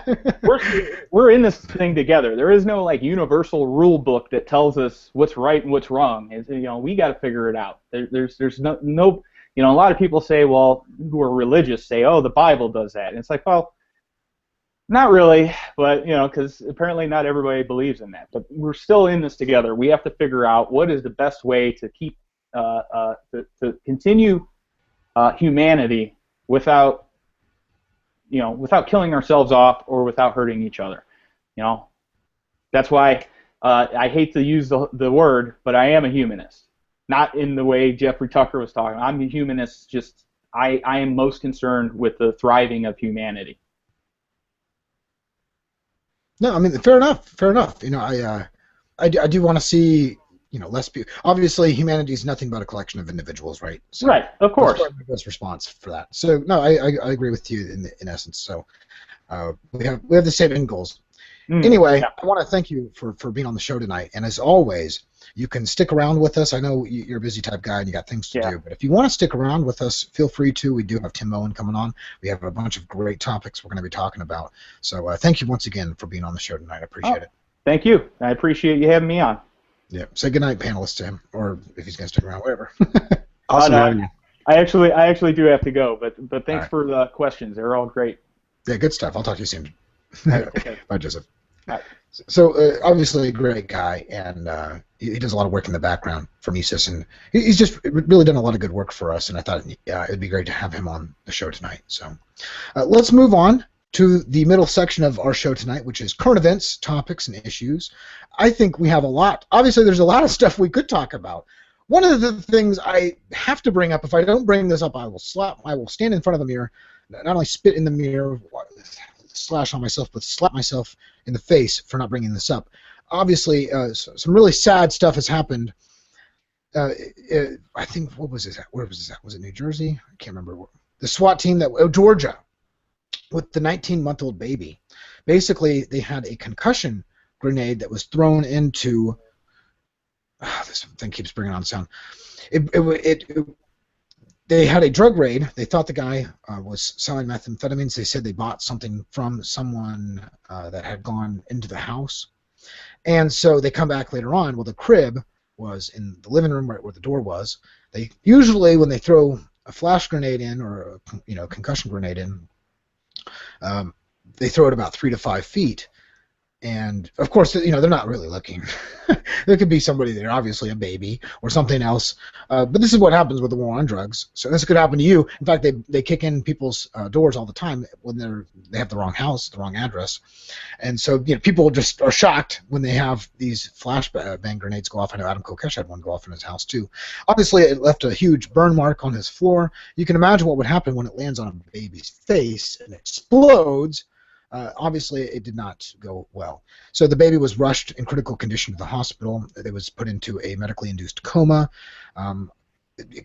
we're in this thing together. There is no like universal rule book that tells us what's right and what's wrong. It's, we got to figure it out. There's no a lot of people say, well, who are religious say, oh, the Bible does that, and it's like, well, not really, but because apparently not everybody believes in that. But we're still in this together. We have to figure out what is the best way to keep to continue humanity without killing ourselves off or without hurting each other. That's why I hate to use the word, but I am a humanist. Not in the way Jeffrey Tucker was talking. I'm a humanist. Just I am most concerned with the thriving of humanity. No, I mean, fair enough. Fair enough. I do want to see, less people. Obviously, humanity is nothing but a collection of individuals, right? So right, of course. That's my best response for that. So, no, I agree with you in essence. So, we have the same end goals. Anyway, yeah. I want to thank you for being on the show tonight. And as always, you can stick around with us. I know you're a busy type guy and you got things to do, but if you want to stick around with us, feel free to. We do have Tim Moen coming on. We have a bunch of great topics we're going to be talking about. So thank you once again for being on the show tonight. I appreciate it. Thank you. I appreciate you having me on. Yeah. Say goodnight, panelists, to him, or if he's going to stick around, whatever. Awesome having you. I actually do have to go, but thanks for the questions. They're all great. Yeah, good stuff. I'll talk to you soon. Okay. Bye, Joseph. Bye. So obviously a great guy, and he does a lot of work in the background for Mises, and he's just really done a lot of good work for us, and I thought it'd be great to have him on the show tonight. So let's move on to the middle section of our show tonight, which is current events, topics, and issues. I think we have a lot. Obviously, there's a lot of stuff we could talk about. One of the things I have to bring up, if I don't bring this up, I will stand in front of the mirror, not only spit in the mirror, slash on myself, but slap myself in the face for not bringing this up. Obviously, some really sad stuff has happened. I think, what was this at? Where was this at? Was it New Jersey? I can't remember. The SWAT team Georgia, with the 19-month-old baby. Basically, they had a concussion grenade that was thrown into. This thing keeps bringing on sound. They had a drug raid. They thought the guy was selling methamphetamines. They said they bought something from someone that had gone into the house. And so they come back later on. Well, the crib was in the living room right where the door was. They usually, when they throw a flash grenade in or a concussion grenade in, they throw it about 3 to 5 feet. And of course, they're not really looking. There could be somebody there, obviously a baby or something else. But this is what happens with the war on drugs. So this could happen to you. In fact, they kick in people's doors all the time when they have the wrong house, the wrong address. And so people just are shocked when they have these flashbang grenades go off. I know Adam Kokesh had one go off in his house too. Obviously, it left a huge burn mark on his floor. You can imagine what would happen when it lands on a baby's face and explodes. Obviously, it did not go well. So the baby was rushed in critical condition to the hospital. It was put into a medically induced coma.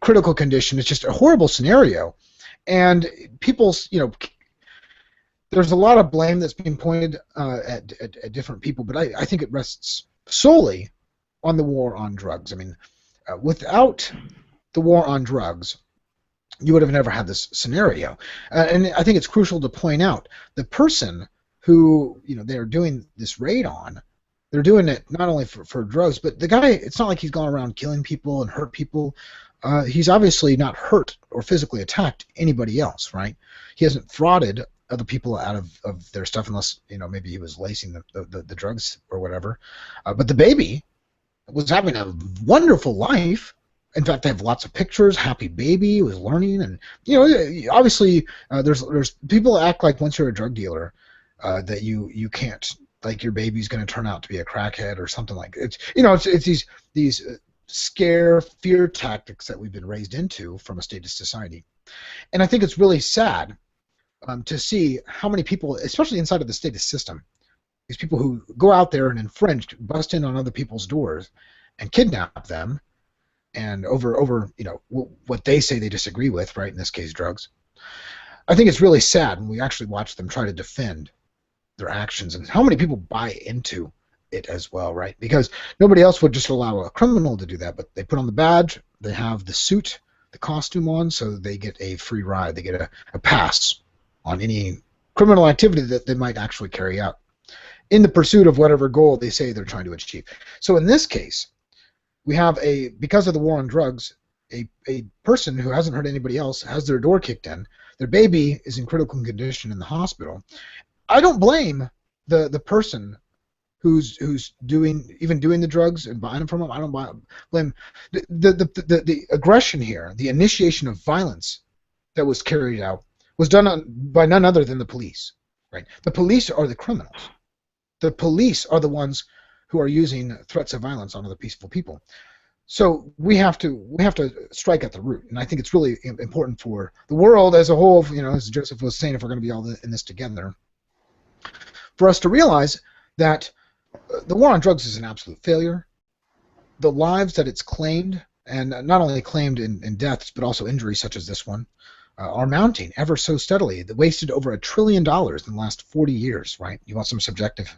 Critical condition. It's just a horrible scenario. And people's, there's a lot of blame that's being pointed at different people, but I think it rests solely on the war on drugs. I mean, without the war on drugs, you would have never had this scenario. And I think it's crucial to point out the person who they're doing this raid on, they're doing it not only for drugs, but the guy, it's not like he's gone around killing people and hurt people. He's obviously not hurt or physically attacked anybody else, right? He hasn't frauded other people out of their stuff unless, maybe he was lacing the drugs or whatever. But the baby was having a wonderful life. In fact, they have lots of pictures. Happy baby was learning, and obviously, there's people act like once you're a drug dealer, that you can't, like, your baby's going to turn out to be a crackhead or something like it. It's these scare fear tactics that we've been raised into from a statist society, and I think it's really sad to see how many people, especially inside of the statist system, these people who go out there and infringe, bust in on other people's doors, and kidnap them. and over what they say they disagree with, right? In this case, drugs. I think it's really sad when we actually watch them try to defend their actions and how many people buy into it as well, right? Because nobody else would just allow a criminal to do that, but they put on the badge, they have the suit, the costume on, so they get a free ride, they get a pass on any criminal activity that they might actually carry out in the pursuit of whatever goal they say they're trying to achieve. So in this case, we have because of the war on drugs, a person who hasn't hurt anybody else has their door kicked in. Their baby is in critical condition in the hospital. I don't blame the person who's doing the drugs and buying them from them. I don't blame the aggression here, the initiation of violence that was carried out was done by none other than the police, right? The police are the criminals. The police are the ones who are using threats of violence on other peaceful people. So we have to strike at the root, and I think it's really important for the world as a whole. As Joseph was saying, if we're going to be all in this together, for us to realize that the war on drugs is an absolute failure. The lives that it's claimed, and not only claimed in deaths, but also injuries such as this one, are mounting ever so steadily. They wasted over $1 trillion in the last 40 years, right? You want some subjective,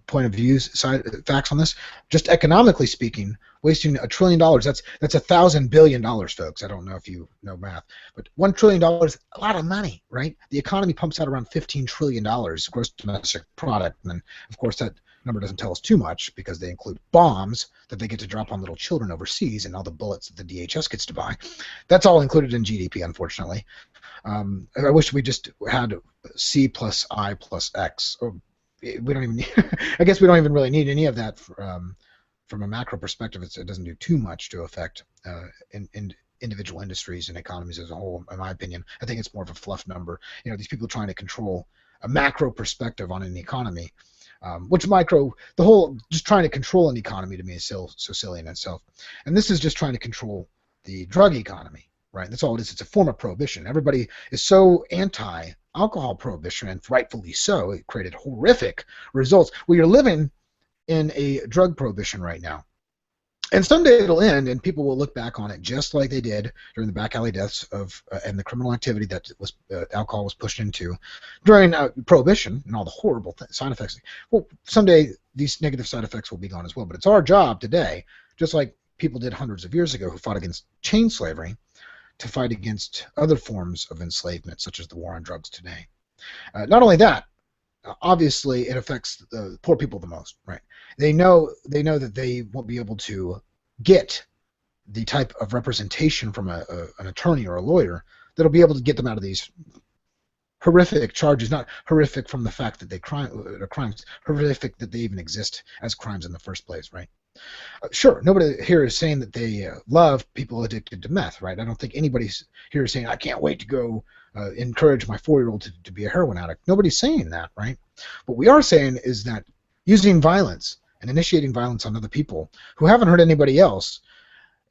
point of view, facts on this? Just economically speaking, wasting $1 trillion, that's $1,000 billion, folks. I don't know if you know math, but $1 trillion, a lot of money, right? The economy pumps out around $15 trillion gross domestic product, and of course that number doesn't tell us too much because they include bombs that they get to drop on little children overseas and all the bullets that the DHS gets to buy. That's all included in GDP, unfortunately. I wish we just had C plus I plus X. Or we don't even I guess we don't even really need any of that from a macro perspective. It doesn't do too much to affect in individual industries and economies as a whole, in my opinion. I think it's more of a fluff number. These people trying to control a macro perspective on an economy, the whole just trying to control an economy to me is so silly in itself. And this is just trying to control the drug economy, right? That's all it is. It's a form of prohibition. Everybody is so anti-alcohol prohibition, and rightfully so. It created horrific results. Well, you're living in a drug prohibition right now. And someday it'll end, and people will look back on it just like they did during the back alley deaths and the criminal activity that alcohol was pushed into during Prohibition and all the horrible side effects. Well, someday these negative side effects will be gone as well. But it's our job today, just like people did hundreds of years ago who fought against chain slavery, to fight against other forms of enslavement, such as the war on drugs today. Not only that, obviously it affects the poor people the most, right? They know that they won't be able to get the type of representation from an attorney or a lawyer that'll be able to get them out of these horrific charges. Not horrific from the fact that are crimes, horrific that they even exist as crimes in the first place, right? Sure, nobody here is saying that they love people addicted to meth, right? I don't think anybody here is saying, I can't wait to go encourage my 4-year-old to be a heroin addict. Nobody's saying that, right? What we are saying is that using violence and initiating violence on other people who haven't hurt anybody else,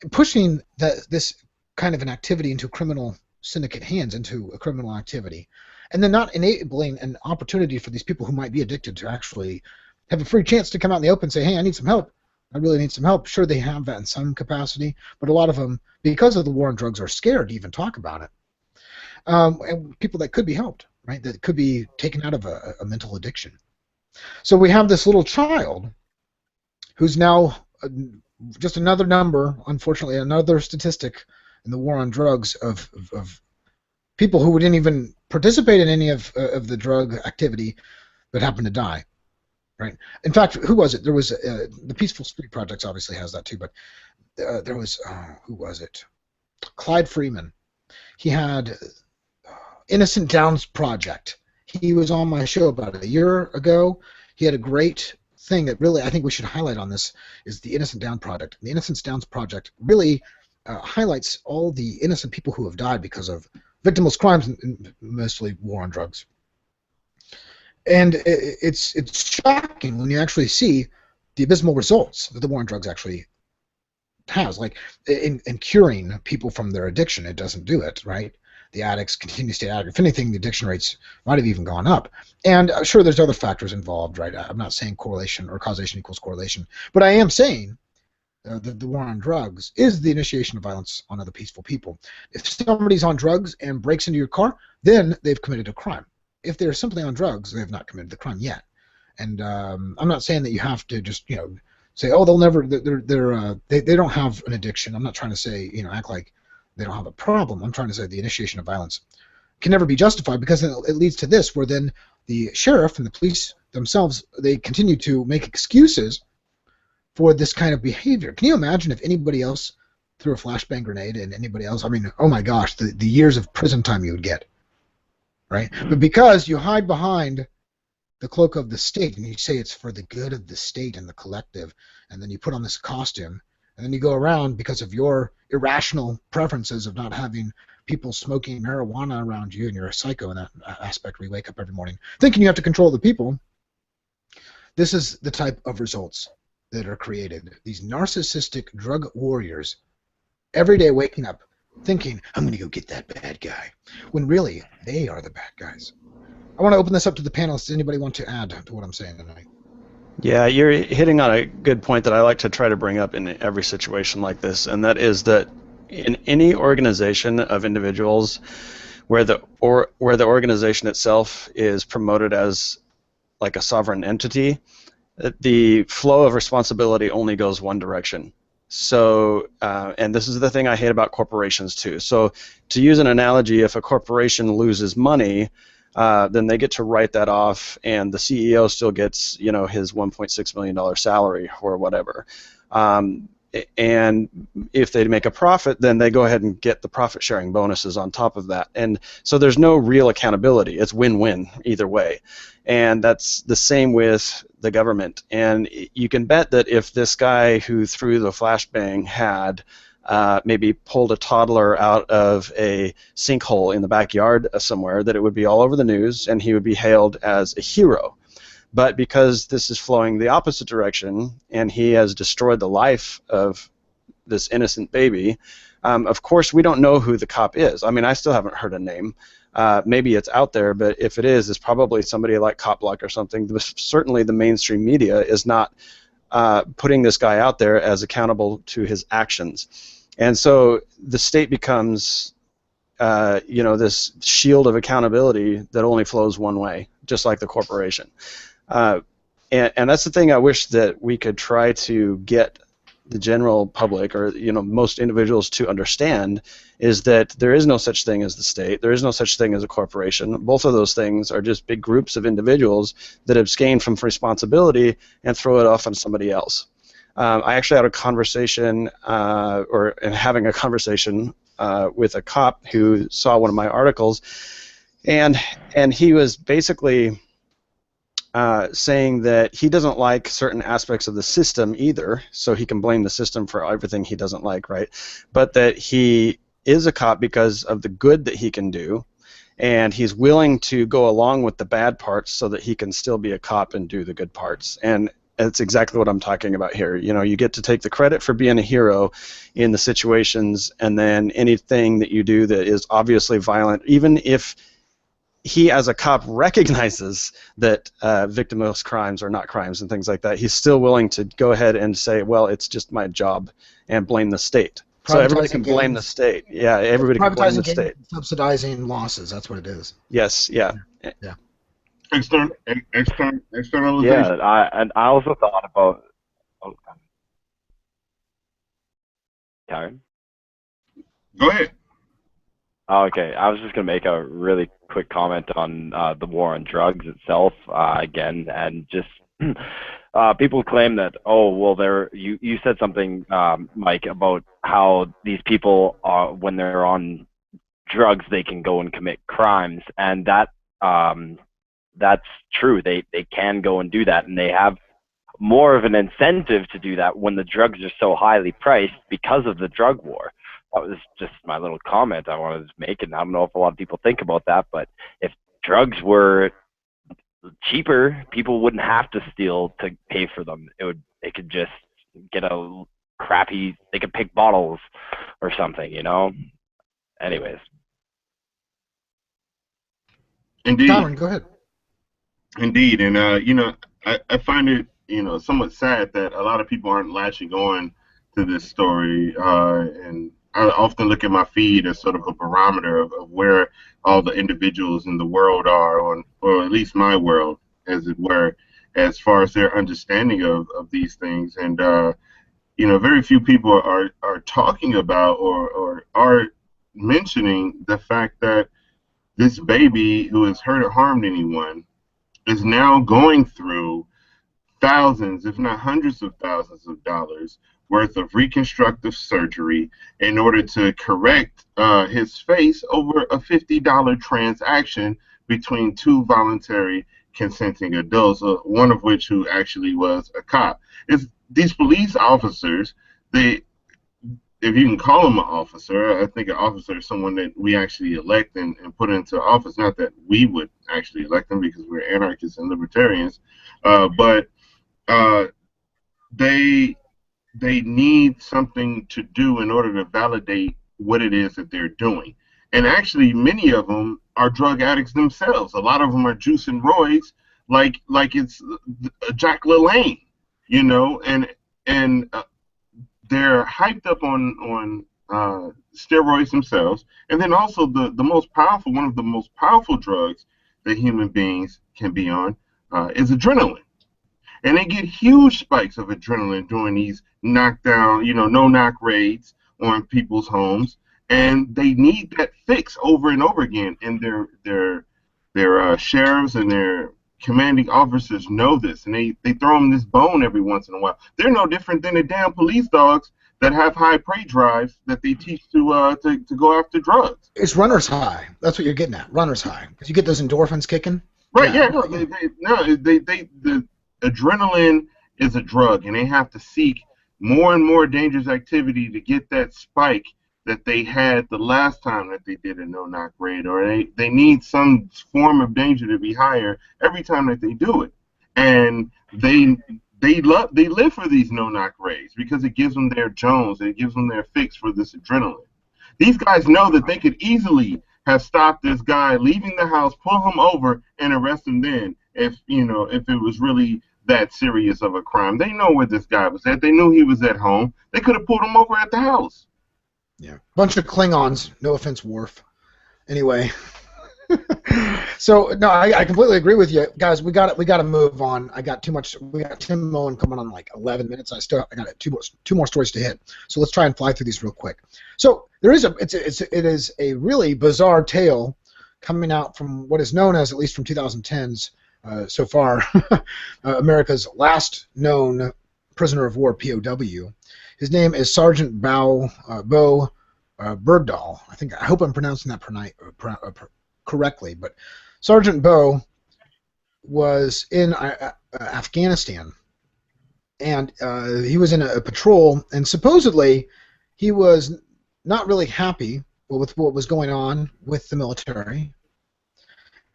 pushing this kind of an activity into criminal syndicate hands, into a criminal activity, and then not enabling an opportunity for these people who might be addicted to actually have a free chance to come out in the open and say, hey, I need some help. I really need some help. Sure, they have that in some capacity, but a lot of them, because of the war on drugs, are scared to even talk about it. And people that could be helped, right, that could be taken out of a mental addiction. So we have this little child who's now just another number, unfortunately, another statistic in the war on drugs of people who didn't even participate in any of the drug activity but happened to die. Right. In fact, who was it? There was the Peaceful Street Projects obviously has that too, but there was who was it? Clyde Freeman. He had Innocent Downs Project. He was on my show about a year ago. He had a great thing that really I think we should highlight on this is the Innocent Downs Project. The Innocent Downs Project really highlights all the innocent people who have died because of victimless crimes, and mostly war on drugs. And it's shocking when you actually see the abysmal results that the war on drugs actually has. Like in curing people from their addiction, it doesn't do it, right? The addicts continue to stay addicted. If anything, the addiction rates might have even gone up. And sure, there's other factors involved, right? I'm not saying correlation or causation equals correlation, but I am saying the war on drugs, is the initiation of violence on other peaceful people. If somebody's on drugs and breaks into your car, then they've committed a crime. If they're simply on drugs, they have not committed the crime yet. And I'm not saying that you have to just, say, oh, they'll never, they don't have an addiction. I'm not trying to say, act like they don't have a problem. I'm trying to say the initiation of violence can never be justified, because it leads to this, where then the sheriff and the police themselves, they continue to make excuses for this kind of behavior. Can you imagine if anybody else threw a flashbang grenade and anybody else, I mean, oh my gosh, the years of prison time you would get, right? But because you hide behind the cloak of the state and you say it's for the good of the state and the collective, and then you put on this costume, and then you go around because of your irrational preferences of not having people smoking marijuana around you, and you're a psycho in that aspect where you wake up every morning thinking you have to control the people. This is the type of results that are created. These narcissistic drug warriors every day waking up thinking, I'm going to go get that bad guy, when really they are the bad guys. I want to open this up to the panelists. Does anybody want to add to what I'm saying tonight? Yeah, you're hitting on a good point that I like to try to bring up in every situation like this, and that is that in any organization of individuals where the organization itself is promoted as like a sovereign entity, the flow of responsibility only goes one direction. So, and this is the thing I hate about corporations too. So, to use an analogy, if a corporation loses money, then they get to write that off, and the CEO still gets, his $1.6 million salary or whatever. And if they make a profit, then they go ahead and get the profit-sharing bonuses on top of that. And so there's no real accountability. It's win-win either way. And that's the same with the government. And you can bet that if this guy who threw the flashbang had maybe pulled a toddler out of a sinkhole in the backyard somewhere, that it would be all over the news and he would be hailed as a hero. But because this is flowing the opposite direction and he has destroyed the life of this innocent baby, of course we don't know who the cop is. I mean, I still haven't heard a name. Maybe it's out there, but if it is, it's probably somebody like Cop Block or something. Certainly the mainstream media is not putting this guy out there as accountable to his actions. And so the state becomes, this shield of accountability that only flows one way, just like the corporation. And that's the thing I wish that we could try to get the general public or most individuals to understand, is that there is no such thing as the state. There is no such thing as a corporation. Both of those things are just big groups of individuals that abstain from responsibility and throw it off on somebody else. I actually had a conversation, having a conversation with a cop who saw one of my articles, and he was basically saying that he doesn't like certain aspects of the system either, so he can blame the system for everything he doesn't like, right? But that he is a cop because of the good that he can do, and he's willing to go along with the bad parts so that he can still be a cop and do the good parts. And that's exactly what I'm talking about here. You get to take the credit for being a hero in the situations, and then anything that you do that is obviously violent, even if he as a cop recognizes that victimless crimes are not crimes and things like that, he's still willing to go ahead and say, well, it's just my job, and blame the state. So everybody can blame the state. Yeah, everybody can blame the state. Subsidizing losses, that's what it is. Yes, yeah. Yeah. Externalization. Yeah, and I also thought about... Oh, Karen? Go ahead. Oh, okay, I was just going to make a really quick comment on the war on drugs itself again, and just people claim that, oh, well, you said something, Mike, about how these people, when they're on drugs, they can go and commit crimes, and that's true. They can go and do that, and they have more of an incentive to do that when the drugs are so highly priced because of the drug war. That was just my little comment I wanted to make, and I don't know if a lot of people think about that, but if drugs were cheaper, people wouldn't have to steal to pay for them. They could just get they could pick bottles or something, Anyways. Indeed. Cameron, go ahead. Indeed, and I find it somewhat sad that a lot of people aren't latching on to this story, and I often look at my feed as sort of a barometer of where all the individuals in the world are, or at least my world, as it were, as far as their understanding of these things. And very few people are talking about or are mentioning the fact that this baby who has hurt or harmed anyone is now going through thousands, if not hundreds of thousands of dollars worth of reconstructive surgery in order to correct his face over a $50 transaction between two voluntary consenting adults, one of which who actually was a cop. These police officers, if you can call them an officer, I think an officer is someone that we actually elect and put into office. Not that we would actually elect them because we're anarchists and libertarians, but they need something to do in order to validate what it is that they're doing. And actually, many of them are drug addicts themselves. A lot of them are juicing roids like it's Jack LaLanne, and they're hyped up on steroids themselves. And then also one of the most powerful drugs that human beings can be on is adrenaline. And they get huge spikes of adrenaline during these knockdown, no-knock raids on people's homes, and they need that fix over and over again. And their sheriffs and their commanding officers know this, and they throw them this bone every once in a while. They're no different than the damn police dogs that have high prey drives that they teach to go after drugs. It's runner's high. That's what you're getting at. Runner's high, because you get those endorphins kicking. Right? Yeah. The adrenaline is a drug, and they have to seek more and more dangerous activity to get that spike that they had the last time that they did a no-knock raid, or they need some form of danger to be higher every time that they do it. And they live for these no-knock raids because it gives them their Jones, it gives them their fix for this adrenaline. These guys know that they could easily have stopped this guy leaving the house, pull him over, and arrest him then if it was really that serious of a crime. They know where this guy was at. They knew he was at home. They could have pulled him over at the house. Yeah, bunch of Klingons. No offense, Worf. Anyway, so no, I completely agree with you, guys. We got to move on. I got too much. We got Tim Moen coming on in like 11 minutes. I got two more stories to hit. So let's try and fly through these real quick. So it is a really bizarre tale coming out from what is known as, at least from 2010s so far, America's last known prisoner of war, POW. His name is Sergeant Bo Bergdahl. I hope I'm pronouncing that correctly. But Sergeant Bo was in Afghanistan, and he was in a patrol, and supposedly he was not really happy with what was going on with the military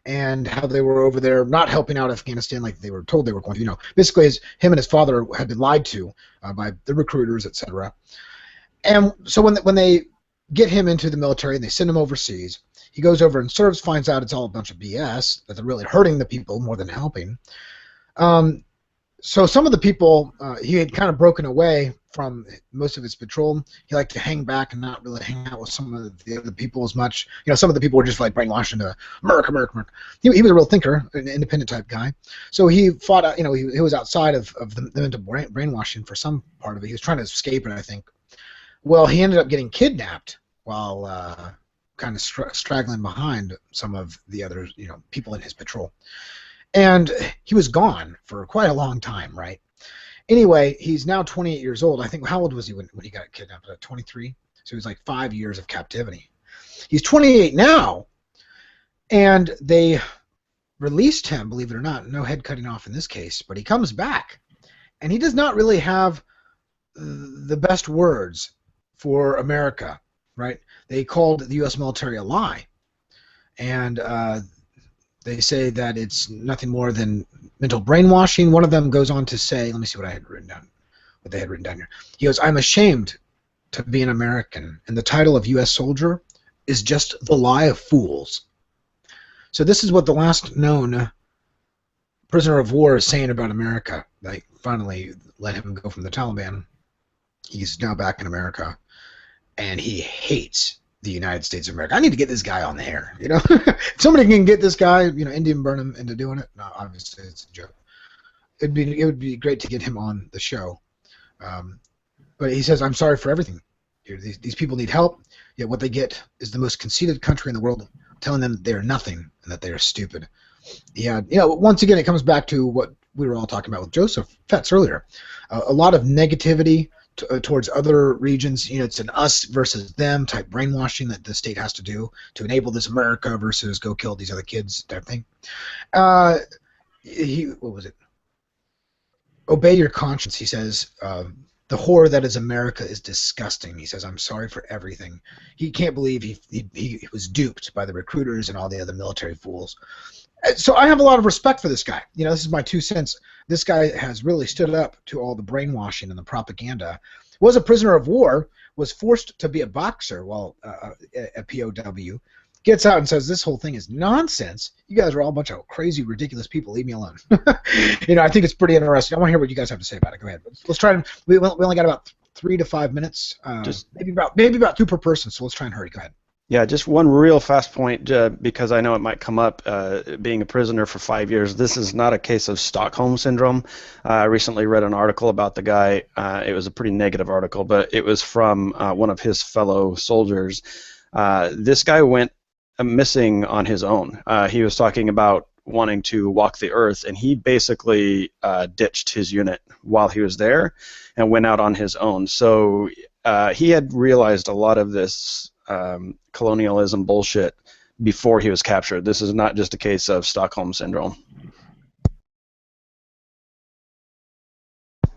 and how they were over there not helping out Afghanistan like they were told they were going to. Basically, him and his father had been lied to by the recruiters, etc. And so when they get him into the military and they send him overseas, he goes over and serves, finds out it's all a bunch of BS, that they're really hurting the people more than helping. So some of the people, he had kind of broken away from most of his patrol. He liked to hang back and not really hang out with some of the other people as much. Some of the people were just like brainwashed into America. He was a real thinker, an independent type guy. So he fought, he was outside of the mental brainwashing for some part of it. He was trying to escape it, I think. Well, he ended up getting kidnapped while kind of straggling behind some of the other, people in his patrol. And he was gone for quite a long time, right? Anyway, he's now 28 years old. I think, how old was he when he got kidnapped? 23? So he was like 5 years of captivity. He's 28 now, and they released him, believe it or not. No head cutting off in this case, but he comes back, and he does not really have the best words for America, right? They called the U.S. military a lie, and they say that it's nothing more than mental brainwashing. One of them goes on to say, let me see what I had written down, what they had written down here. He goes, "I'm ashamed to be an American, and the title of U.S. soldier is just the lie of fools." So this is what the last known prisoner of war is saying about America. They finally let him go from the Taliban. He's now back in America, and he hates the United States of America. I need to get this guy on the air. You know, if somebody can get this guy, you know, Indian burn him into doing it. No, obviously it's a joke. It would be great to get him on the show. But he says, I'm sorry for everything. These people need help, yet what they get is the most conceited country in the world telling them they are nothing and that they are stupid. Yeah, you know, once again, it comes back to what we were all talking about with Joseph Fetz earlier. A lot of negativity towards other regions. You know, it's an us versus them type brainwashing that the state has to do to enable this America versus go kill these other kids type thing. What was it? Obey your conscience, he says. The horror that is America is disgusting. He says, I'm sorry for everything. He can't believe he was duped by the recruiters and all the other military fools. So I have a lot of respect for this guy. You know, this is my 2 cents. This guy has really stood up to all the brainwashing and the propaganda. Was a prisoner of war, was forced to be a boxer while a POW. Gets out and says, this whole thing is nonsense. You guys are all a bunch of crazy, ridiculous people. Leave me alone. You know, I think it's pretty interesting. I want to hear what you guys have to say about it. Go ahead. Let's try to. We only got about 3 to 5 minutes. Maybe about 2 per person. So let's try and hurry. Go ahead. Yeah, just one real fast point, because I know it might come up, being a prisoner for 5 years. This is not a case of Stockholm Syndrome. I recently read an article about the guy. It was a pretty negative article, but it was from one of his fellow soldiers. This guy went missing on his own. He was talking about wanting to walk the earth, and he basically ditched his unit while he was there and went out on his own. So he had realized a lot of this colonialism bullshit before he was captured. This is not just a case of Stockholm Syndrome.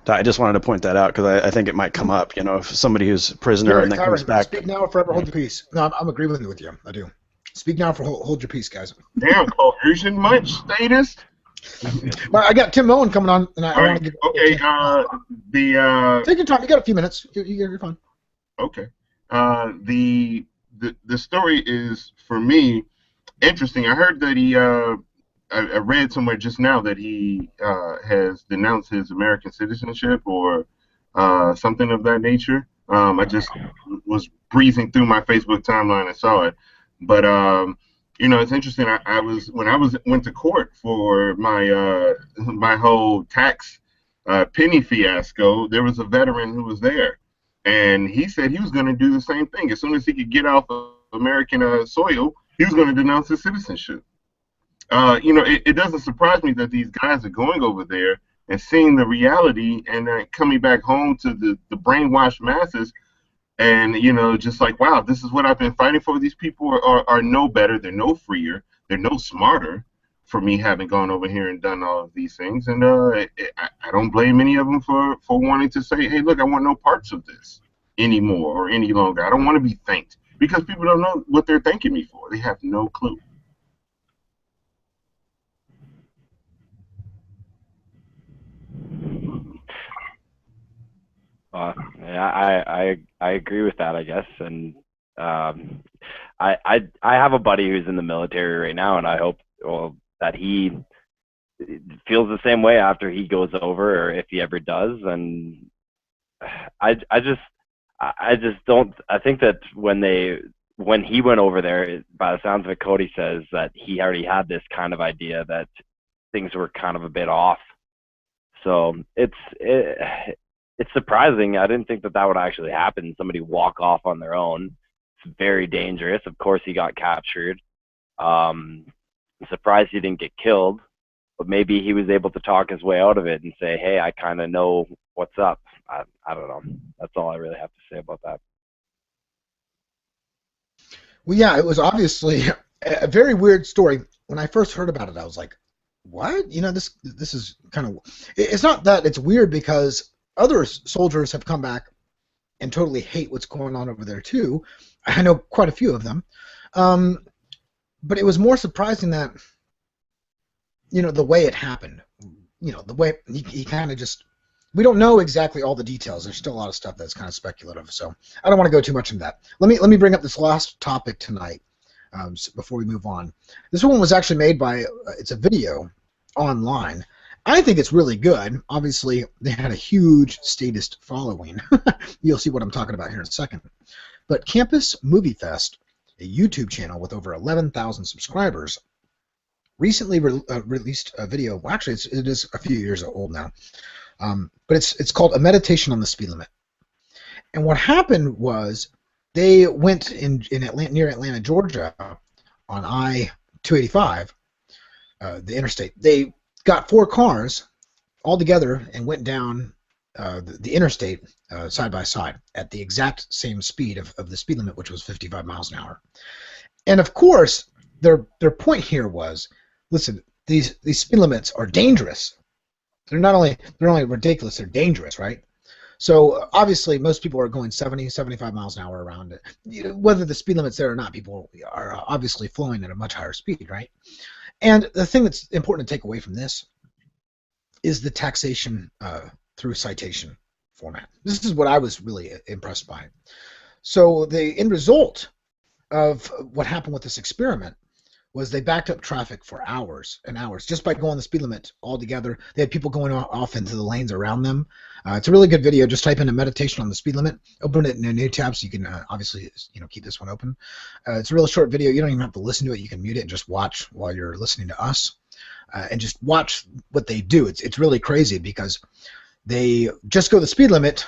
I just wanted to point that out because I think it might come up. You know, if somebody who's a prisoner and then comes back. Speak now or forever hold your peace. No, I'm agreeing with you. I do. Speak now for hold your peace, guys. Damn, coercion much status. Well, I got Tim Moen coming on, and I want to get. Okay. Take your time. You got a few minutes. You're fine. Okay. The story is, for me, interesting. I heard that he. I read somewhere just now that he has denounced his American citizenship or something of that nature. I just was breezing through my Facebook timeline and saw it. But you know, it's interesting. When I went to court for my whole tax penny fiasco. There was a veteran who was there, and he said he was going to do the same thing. As soon as he could get off of American soil, he was going to denounce his citizenship. You know, it doesn't surprise me that these guys are going over there and seeing the reality and then coming back home to the brainwashed masses. And, you know, just like, wow, this is what I've been fighting for. These people are no better. They're no freer. They're no smarter for me having gone over here and done all of these things. And I don't blame any of them for wanting to say, hey, look, I want no parts of this anymore or any longer. I don't want to be thanked, because people don't know what they're thanking me for. They have no clue. Yeah, I agree with that, I guess, and I have a buddy who's in the military right now, and I hope that he feels the same way after he goes over, or if he ever does. And I just don't. I think that when he went over there, by the sounds of it, Cody says that he already had this kind of idea that things were kind of a bit off. So it's surprising. I didn't think that would actually happen. Somebody walk off on their own. It's very dangerous. Of course, he got captured. I'm surprised he didn't get killed, but maybe he was able to talk his way out of it and say, hey, I kind of know what's up. I don't know. That's all I really have to say about that. Well, yeah, it was obviously a very weird story. When I first heard about it, I was like, what? You know, this is kind of... It's not that it's weird, because other soldiers have come back and totally hate what's going on over there too. I know quite a few of them. But it was more surprising that, you know, the way it happened. You know, the way he kind of just... We don't know exactly all the details. There's still a lot of stuff that's kind of speculative, so I don't want to go too much into that. Let me bring up this last topic tonight before we move on. This one was actually made by... it's a video online, I think it's really good. Obviously, they had a huge statist following. You'll see what I'm talking about here in a second. But Campus Movie Fest, a YouTube channel with over 11,000 subscribers, recently released a video. Well, actually, it is a few years old now. But it's called A Meditation on the Speed Limit. And what happened was they went in Atlanta, near Atlanta, Georgia, on I-285, the interstate. They got 4 cars all together and went down the interstate side by side at the exact same speed of the speed limit, which was 55 miles an hour. And of course, their point here was, listen, these speed limits are dangerous. They're not only ridiculous, they're dangerous, right? So obviously, most people are going 70, 75 miles an hour around it. Whether the speed limit's there or not, people are obviously flowing at a much higher speed, right? And the thing that's important to take away from this is the taxation through citation format. This is what I was really impressed by. So the end result of what happened with this experiment was they backed up traffic for hours and hours just by going the speed limit altogether. They had people going off into the lanes around them. It's a really good video. Just type in a meditation on the speed limit. Open it in a new tab so you can obviously keep this one open. It's a real short video. You don't even have to listen to it. You can mute it and just watch while you're listening to us, and just watch what they do. It's really crazy because they just go the speed limit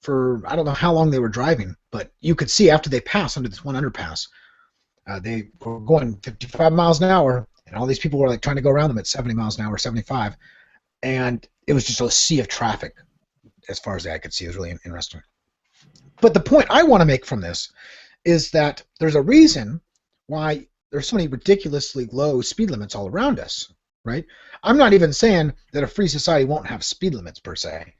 for, I don't know how long they were driving, but you could see after they pass under this one underpass, they were going 55 miles an hour, and all these people were like trying to go around them at 70 miles an hour, 75, and it was just a sea of traffic as far as the eye could see. It was really interesting. But the point I want to make from this is that there's a reason why there's so many ridiculously low speed limits all around us, right? I'm not even saying that a free society won't have speed limits per se.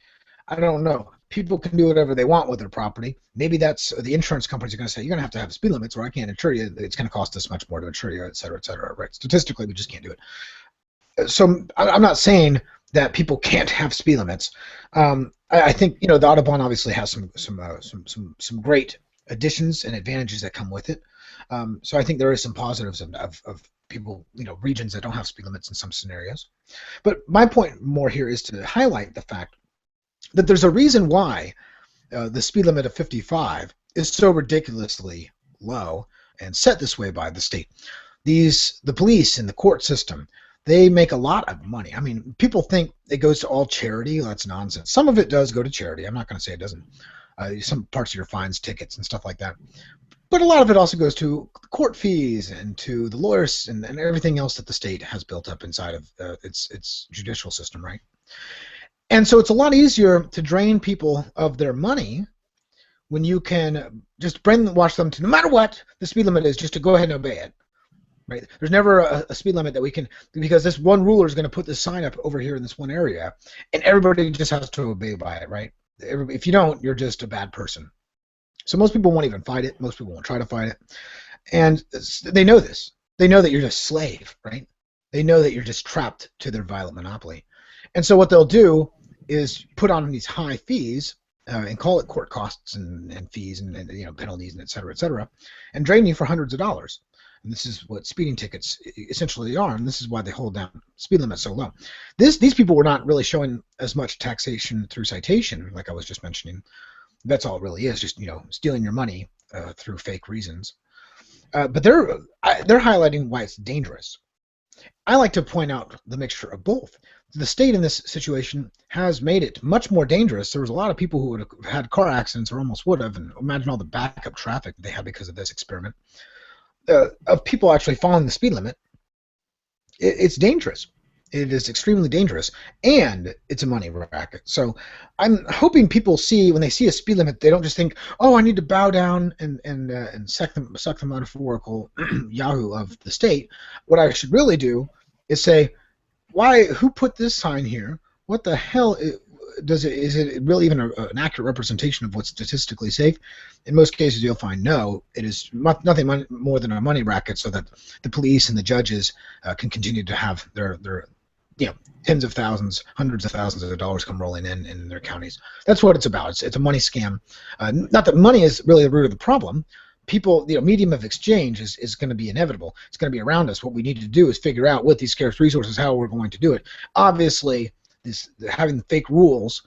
I don't know. People can do whatever they want with their property. Maybe that's the insurance companies are going to say, you're going to have speed limits, or I can't insure you. It's going to cost us much more to insure you, et cetera, right? Statistically, we just can't do it. So I'm not saying that people can't have speed limits. I think the Autobahn obviously has some great additions and advantages that come with it. So I think there is some positives of people, regions that don't have speed limits in some scenarios. But my point more here is to highlight the fact that there's a reason why the speed limit of 55 is so ridiculously low and set this way by the state. The police and the court system, they make a lot of money. I mean, people think it goes to all charity. Well, that's nonsense. Some of it does go to charity. I'm not going to say it doesn't. Some parts of your fines, tickets, and stuff like that. But a lot of it also goes to court fees and to the lawyers and everything else that the state has built up inside of its judicial system, right? And so it's a lot easier to drain people of their money when you can just brainwash them to, no matter what the speed limit is, just to go ahead and obey it. Right? There's never a speed limit that we can, because this one ruler is going to put this sign up over here in this one area, and everybody just has to obey by it, right? If you don't, you're just a bad person. So most people won't even fight it. Most people won't try to fight it. And they know this. They know that you're just a slave, right? They know that you're just trapped to their violent monopoly. And so what they'll do is put on these high fees and call it court costs and fees and penalties and et cetera, and drain you for hundreds of dollars. And this is what speeding tickets essentially are, and this is why they hold down speed limits so low. These people were not really showing as much taxation through citation, like I was just mentioning. That's all it really is, just stealing your money through fake reasons. But they're highlighting why it's dangerous. I like to point out the mixture of both. The state in this situation has made it much more dangerous. There was a lot of people who would have had car accidents or almost would have, and imagine all the backup traffic they had because of this experiment. Of people actually following the speed limit, it's dangerous. It is extremely dangerous, and it's a money racket. So I'm hoping people see, when they see a speed limit, they don't just think, oh, I need to bow down and suck the metaphorical Yahoo of the state. What I should really do is say, who put this sign here? What the hell is it really even an accurate representation of what's statistically safe? In most cases, you'll find no. It is nothing more than a money racket, so that the police and the judges can continue to have their tens of thousands, hundreds of thousands of dollars come rolling in their counties. That's what it's about. It's a money scam. Not that money is really the root of the problem. People, medium of exchange is going to be inevitable. It's going to be around us. What we need to do is figure out with these scarce resources how we're going to do it. Obviously, having fake rules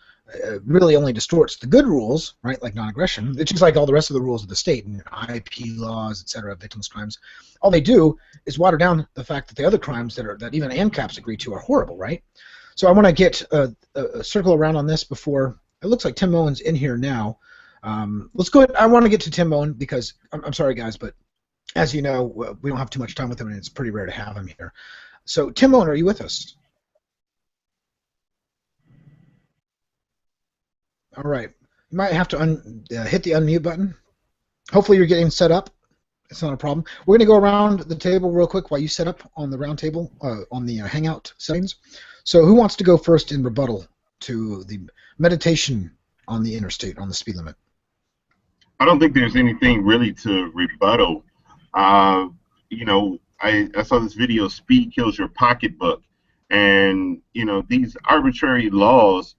really only distorts the good rules, right? Like non-aggression. It's just like all the rest of the rules of the state and IP laws, etc., victimless crimes. All they do is water down the fact that the other crimes that even ANCAPs agree to are horrible, right? So I want to get a circle around on this before it looks like Tim Moen's in here now. Let's go ahead. I want to get to Tim Moen because I'm sorry, guys, but as you know, we don't have too much time with him, and it's pretty rare to have him here. So, Tim Moen, are you with us? All right. You might have to hit the unmute button. Hopefully you're getting set up. It's not a problem. We're going to go around the table real quick while you set up on the RoundTable, on the Hangout settings. So who wants to go first in rebuttal to the meditation on the interstate, on the speed limit? I don't think there's anything really to rebuttal. You know, I saw this video, Speed Kills Your Pocketbook. And, you know, these arbitrary laws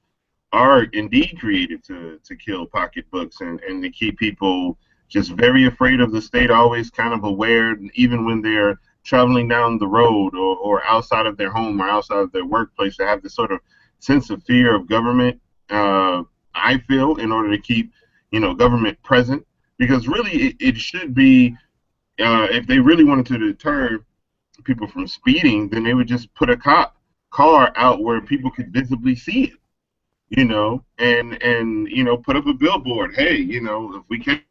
are indeed created to kill pocketbooks and to keep people just very afraid of the state, always kind of aware, even when they're traveling down the road or outside of their home or outside of their workplace, to have this sort of sense of fear of government, I feel, in order to keep, you know, government present. Because really it should be, if they really wanted to deter people from speeding, then they would just put a car out where people could visibly see it, you know, and you know, put up a billboard. Hey, you know, if we can't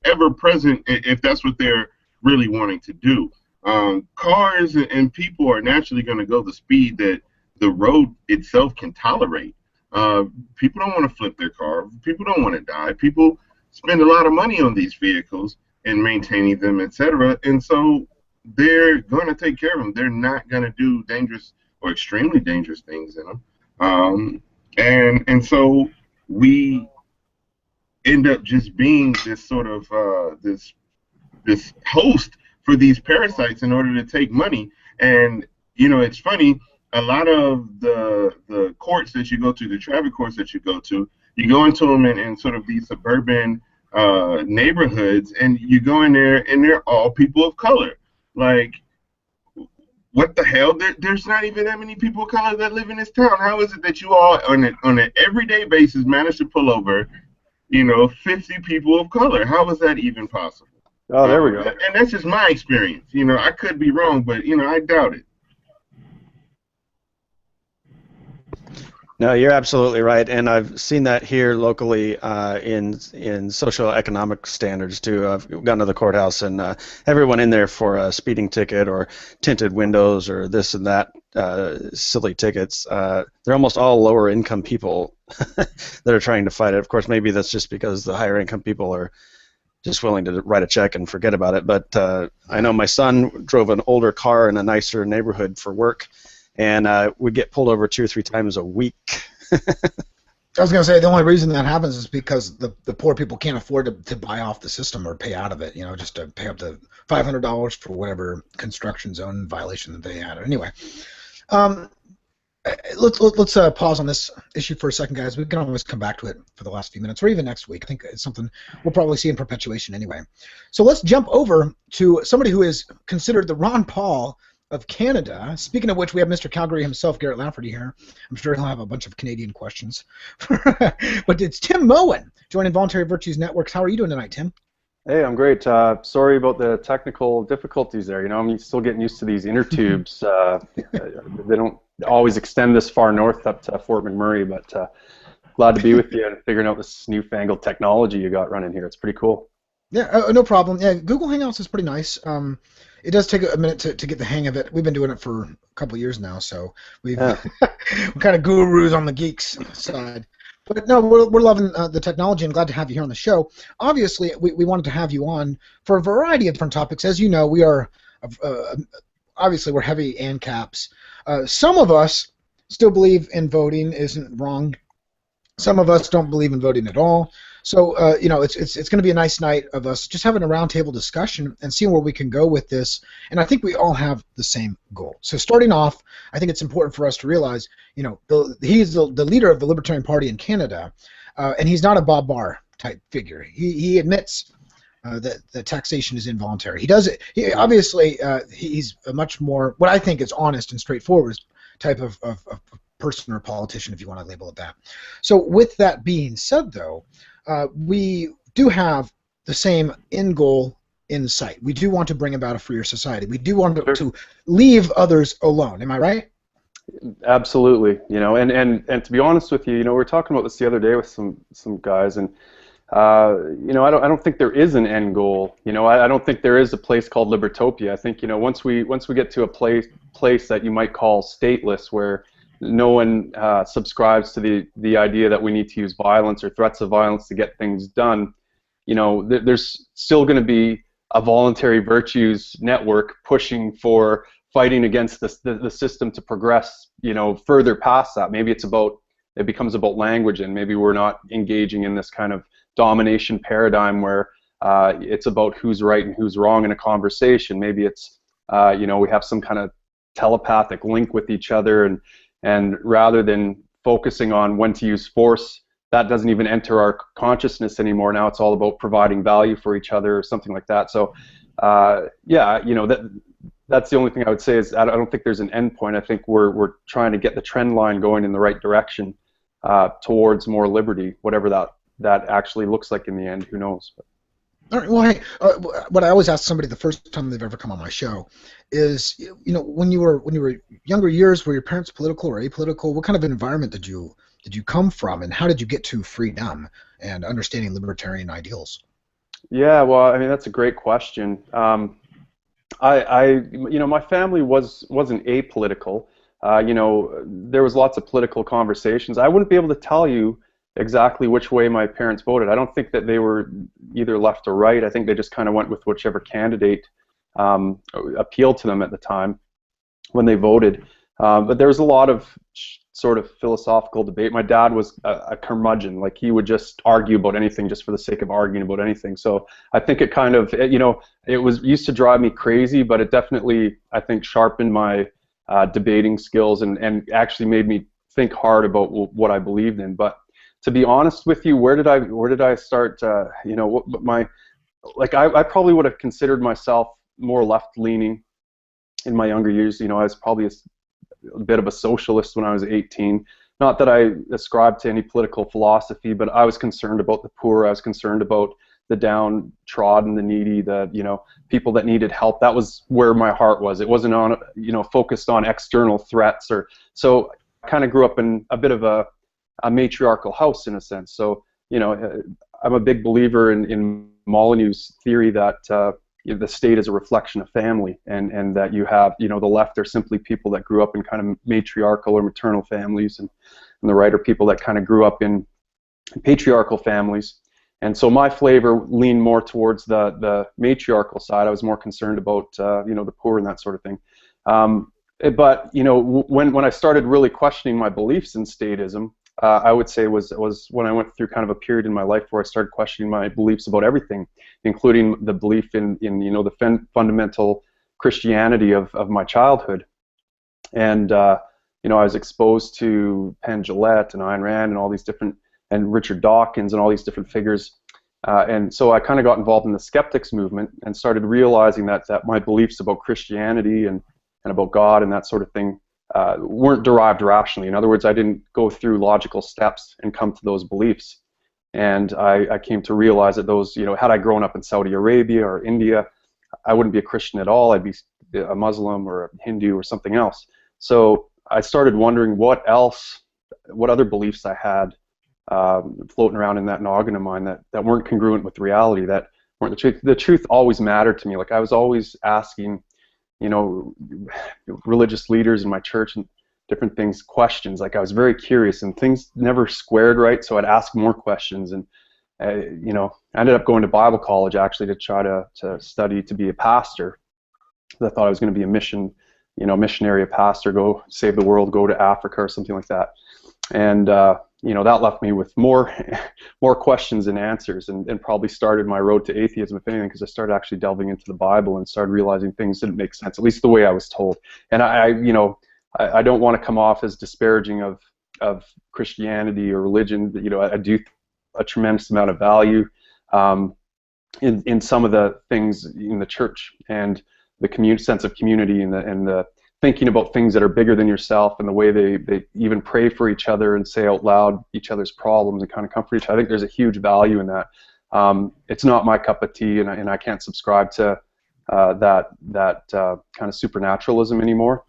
ever present, if that's what they're really wanting to do. Cars and people are naturally going to go the speed that the road itself can tolerate. People don't want to flip their car. People don't want to die. People spend a lot of money on these vehicles and maintaining them, etc. And so they're going to take care of them. They're not going to do dangerous or extremely dangerous things in them. And so we end up just being this sort of this host for these parasites in order to take money. And you know, it's funny, a lot of the courts that you go to, the traffic courts that you go into them in sort of these suburban neighborhoods, and you go in there and they're all people of color. Like, what the hell? There's not even that many people of color that live in this town. How is it that you all on an everyday basis manage to pull over, you know, 50 people of color? How is that even possible? Oh, there we go. And that's just my experience. You know, I could be wrong, but, you know, I doubt it. No, you're absolutely right, and I've seen that here locally in social economic standards too. I've gone to the courthouse, and everyone in there for a speeding ticket or tinted windows or this and that silly tickets, they're almost all lower income people that are trying to fight it. Of course, maybe that's just because the higher income people are just willing to write a check and forget about it. But I know my son drove an older car in a nicer neighborhood for work, and would get pulled over 2 or 3 times a week. I was going to say the only reason that happens is because the poor people can't afford to buy off the system or pay out of it, you know, just to pay up to $500 for whatever construction zone violation that they had. Anyway, let's pause on this issue for a second, guys. We can always come back to it for the last few minutes or even next week. I think it's something we'll probably see in perpetuation anyway. So let's jump over to somebody who is considered the Ron Paul of Canada. Speaking of which, we have Mr. Calgary himself, Garrett Lafferty, here. I'm sure he'll have a bunch of Canadian questions. But it's Tim Moen, joining Voluntary Virtues Networks. How are you doing tonight, Tim? Hey, I'm great. Sorry about the technical difficulties there. You know, I'm still getting used to these inner tubes. They don't always extend this far north up to Fort McMurray, but glad to be with you and figuring out this newfangled technology you got running here. It's pretty cool. Yeah, no problem. Yeah, Google Hangouts is pretty nice. It does take a minute to get the hang of it. We've been doing it for a couple of years now, so we're kind of gurus on the geeks side. But no, we're loving the technology and glad to have you here on the show. Obviously, we wanted to have you on for a variety of different topics. As you know, we are obviously we're heavy ANCAPs. Some of us still believe in voting isn't wrong. Some of us don't believe in voting at all. So you know, it's going to be a nice night of us just having a roundtable discussion and seeing where we can go with this. And I think we all have the same goal. So starting off, I think it's important for us to realize, you know, he's the leader of the Libertarian Party in Canada, and he's not a Bob Barr type figure. He admits that taxation is involuntary. He does it. He obviously he's a much more what I think is honest and straightforward type of person or politician, if you want to label it that. So with that being said, though, we do have the same end goal in sight. We do want to bring about a freer society. We do want to leave others alone. Am I right? Absolutely. And to be honest with you, we were talking about this the other day with some guys, and I don't think there is an end goal. I don't think there is a place called Libertopia. I think once we get to a place that you might call stateless, where no one subscribes to the idea that we need to use violence or threats of violence to get things done, there's still going to be a voluntary virtues network pushing for fighting against the system to progress, further past that. Maybe it becomes about language, and maybe we're not engaging in this kind of domination paradigm where it's about who's right and who's wrong in a conversation. Maybe it's we have some kind of telepathic link with each other, and rather than focusing on when to use force, that doesn't even enter our consciousness anymore. Now it's all about providing value for each other or something like that. So that's the only thing I would say is I don't think there's an end point. I think we're trying to get the trend line going in the right direction towards more liberty, whatever that actually looks like in the end. Who knows? All right. Well, hey, what I always ask somebody the first time they've ever come on my show is, when you were younger years, were your parents political or apolitical? What kind of environment did you come from, and how did you get to freedom and understanding libertarian ideals? Yeah, well, I mean, that's a great question. My family wasn't apolitical. There was lots of political conversations. I wouldn't be able to tell you exactly which way my parents voted. I don't think that they were either left or right. I think they just kind of went with whichever candidate appealed to them at the time when they voted. But there was a lot of sort of philosophical debate. My dad was a curmudgeon. Like, he would just argue about anything just for the sake of arguing about anything. So I think it kind of, it used to drive me crazy, but it definitely, I think, sharpened my debating skills and actually made me think hard about what I believed in. But to be honest with you, where did I start? I probably would have considered myself more left-leaning in my younger years. I was probably a bit of a socialist when I was 18. Not that I ascribed to any political philosophy, but I was concerned about the poor. I was concerned about the downtrodden, the needy, the people that needed help. That was where my heart was. It wasn't on focused on external threats. So I kind of grew up in a bit of a matriarchal house, in a sense. So I'm a big believer in Molyneux's theory that the state is a reflection of family, and that you have, the left are simply people that grew up in kind of matriarchal or maternal families, and the right are people that kind of grew up in patriarchal families. And so my flavor leaned more towards the matriarchal side. I was more concerned about the poor and that sort of thing. But when I started really questioning my beliefs in statism, I would say was when I went through kind of a period in my life where I started questioning my beliefs about everything, including the belief in the fundamental Christianity of my childhood. And I was exposed to Penn Jillette and Ayn Rand and all these different, and Richard Dawkins and all these different figures. And so I kind of got involved in the skeptics movement and started realizing that my beliefs about Christianity and about God and that sort of thing weren't derived rationally. In other words, I didn't go through logical steps and come to those beliefs. And I came to realize that those, had I grown up in Saudi Arabia or India, I wouldn't be a Christian at all. I'd be a Muslim or a Hindu or something else. So I started wondering what other beliefs I had floating around in that noggin of mine that weren't congruent with reality, that weren't the truth. The truth always mattered to me. Like, I was always asking religious leaders in my church and different things questions. Like, I was very curious, and things never squared right, so I'd ask more questions. And I ended up going to Bible college actually to try to study to be a pastor. I thought I was going to be a missionary, a pastor, go save the world, go to Africa or something like that. And that left me with more questions than answers, and probably started my road to atheism, if anything, because I started actually delving into the Bible and started realizing things didn't make sense, at least the way I was told. And I don't want to come off as disparaging of Christianity or religion. I do a tremendous amount of value in some of the things in the church, and the sense of community and the thinking about things that are bigger than yourself, and the way they even pray for each other and say out loud each other's problems and kind of comfort each other. I think there's a huge value in that. It's not my cup of tea, and I can't subscribe to that kind of supernaturalism anymore.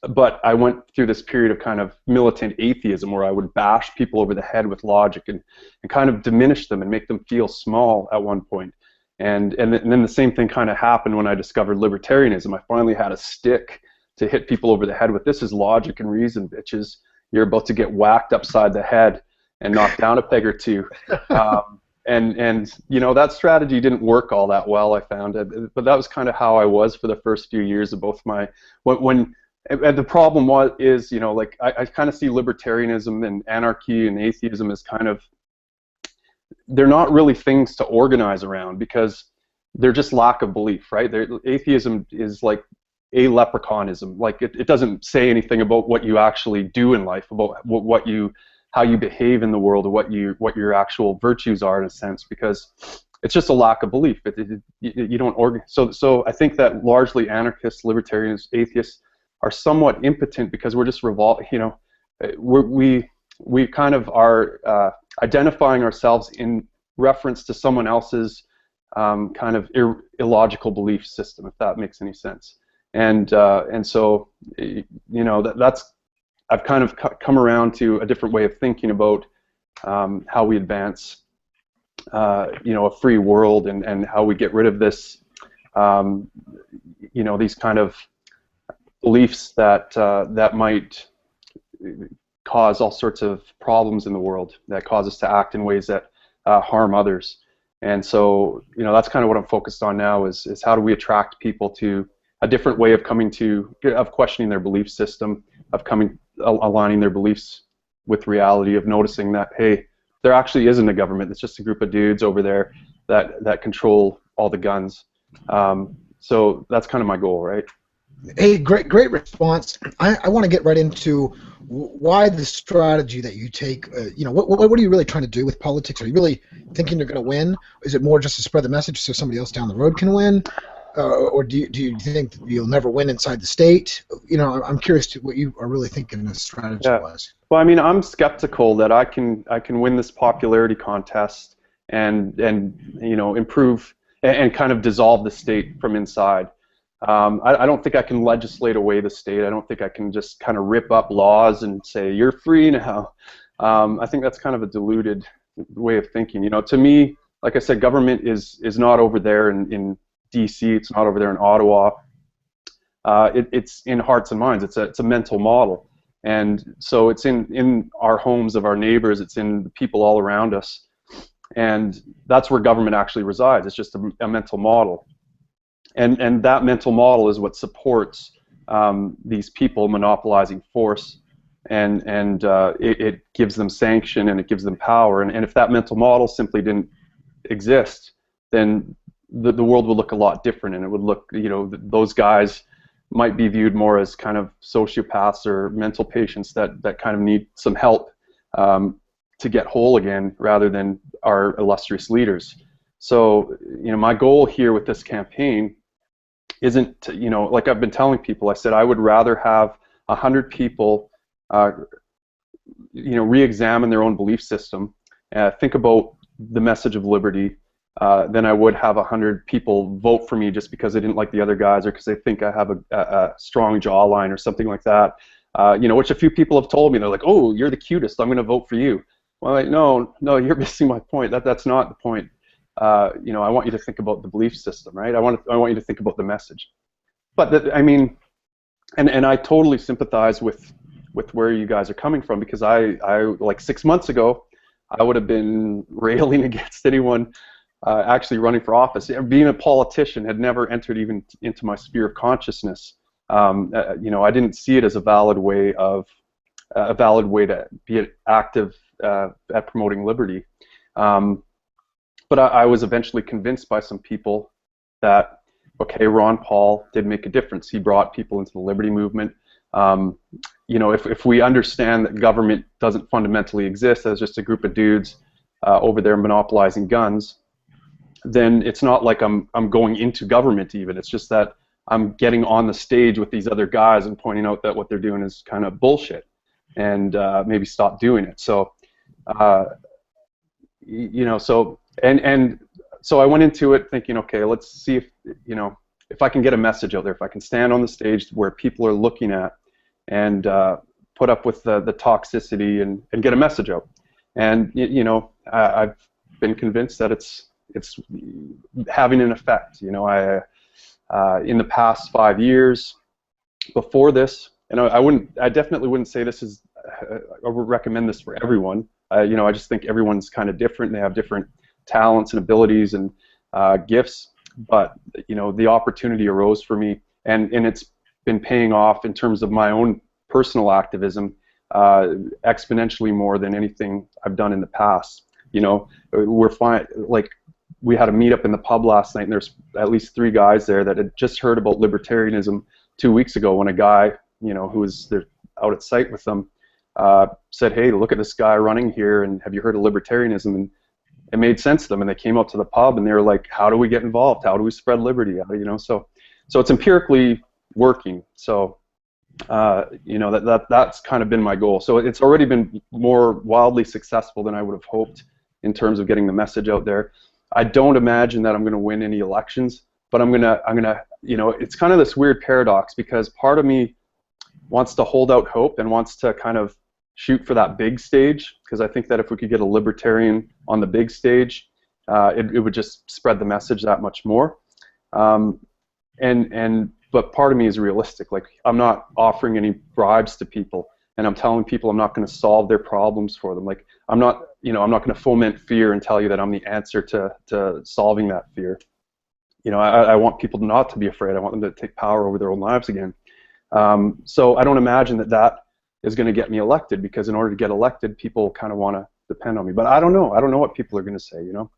But I went through this period of kind of militant atheism where I would bash people over the head with logic and kind of diminish them and make them feel small at one point. And then the same thing kind of happened when I discovered libertarianism. I finally had a stick to hit people over the head with. This is logic and reason, bitches. You're about to get whacked upside the head and knocked down a peg or two. And you know, that strategy didn't work all that well, I found. But that was kind of how I was for the first few years of both my and the problem is, you know, like I kind of see libertarianism and anarchy and atheism as kind of, they're not really things to organize around because they're just lack of belief, right? Atheism is like a leprechaunism. Like it doesn't say anything about what you actually do in life, about how you behave in the world, or what your actual virtues are in a sense, because it's just a lack of belief. You don't organize. So I think that largely anarchists, libertarians, atheists are somewhat impotent because we're just you know, we kind of are identifying ourselves in reference to someone else's kind of illogical belief system, if that makes any sense. And so, you know, that's I've kind of come around to a different way of thinking about how we advance, you know, a free world, and how we get rid of this, you know, these kind of beliefs that that might cause all sorts of problems in the world, that cause us to act in ways that harm others. And so, you know, that's kind of what I'm focused on now, is how do we attract people to a different way of questioning their belief system, of aligning their beliefs with reality, of noticing that, hey, there actually isn't a government. It's just a group of dudes over there that control all the guns. So that's kind of my goal, right? Hey, great response. I want to get right into why the strategy that you take. You know, what are you really trying to do with politics? Are you really thinking you're going to win? Is it more just to spread the message so somebody else down the road can win? Or do you think you'll never win inside the state? You know, I'm curious to what you are really thinking this strategy was. Well, I mean, I'm skeptical that I can win this popularity contest and you know, improve and kind of dissolve the state from inside. I don't think I can legislate away the state. I don't think I can just kind of rip up laws and say you're free now. I think that's kind of a diluted way of thinking. You know, to me, like I said, government is not over there in DC. It's not over there in Ottawa. It's in hearts and minds. It's a mental model, and so it's in our homes of our neighbors. It's in the people all around us, and that's where government actually resides. It's just a mental model. And that mental model is what supports these people monopolizing force, and it gives them sanction, and it gives them power. And if that mental model simply didn't exist, then the world would look a lot different, and it would look, you know, those guys might be viewed more as kind of sociopaths or mental patients that kind of need some help to get whole again, rather than our illustrious leaders. So, you know, my goal here with this campaign isn't to, you know, like I've been telling people, I said I would rather have 100 people, you know, re-examine their own belief system, think about the message of liberty, than I would have 100 people vote for me just because they didn't like the other guys, or because they think I have a strong jawline or something like that. You know, which a few people have told me. They're like, "Oh, you're the cutest. I'm going to vote for you." Well, like, no, you're missing my point. That's not the point. You know, I want you to think about the belief system, right? I want you to think about the message. But I mean, and I totally sympathize with where you guys are coming from, because I like 6 months ago, I would have been railing against anyone actually running for office. Being a politician had never entered even into my sphere of consciousness. You know, I didn't see it as a valid way to be active at promoting liberty. But I was eventually convinced by some people that, okay, Ron Paul did make a difference. He brought people into the liberty movement. You know, if we understand that government doesn't fundamentally exist as just a group of dudes over there monopolizing guns, then it's not like I'm going into government even. It's just that I'm getting on the stage with these other guys and pointing out that what they're doing is kind of bullshit, and maybe stop doing it. So, you know, so so I went into it thinking, okay, let's see if, you know, if I can get a message out there, if I can stand on the stage where people are looking at, and put up with the toxicity and get a message out. And you know, I've been convinced that it's having an effect. You know, in the past 5 years before this, and I definitely wouldn't say this is, I would recommend this for everyone. You know, I just think everyone's kind of different. They have different talents and abilities and gifts. But you know, the opportunity arose for me, and it's been paying off in terms of my own personal activism exponentially more than anything I've done in the past. You know, we're fine. Like, we had a meetup in the pub last night, and there's at least 3 guys there that had just heard about libertarianism 2 weeks ago, when a guy, you know, who was there out at site with them, said, "Hey, look at this guy running here, and have you heard of libertarianism?" And it made sense to them, and they came out to the pub, and they were like, "How do we get involved? How do we spread liberty?" You know, so it's empirically working. So you know, that's kind of been my goal. So it's already been more wildly successful than I would have hoped in terms of getting the message out there. I don't imagine that I'm going to win any elections, but I'm gonna, you know, it's kind of this weird paradox, because part of me wants to hold out hope and wants to kind of shoot for that big stage, because I think that if we could get a libertarian on the big stage, it would just spread the message that much more. But part of me is realistic. Like, I'm not offering any bribes to people, and I'm telling people I'm not going to solve their problems for them. Like, I'm not going to foment fear and tell you that I'm the answer to solving that fear. You know, I want people not to be afraid. I want them to take power over their own lives again. So I don't imagine that is going to get me elected, because in order to get elected, people kind of want to depend on me. But I don't know. I don't know what people are going to say, you know.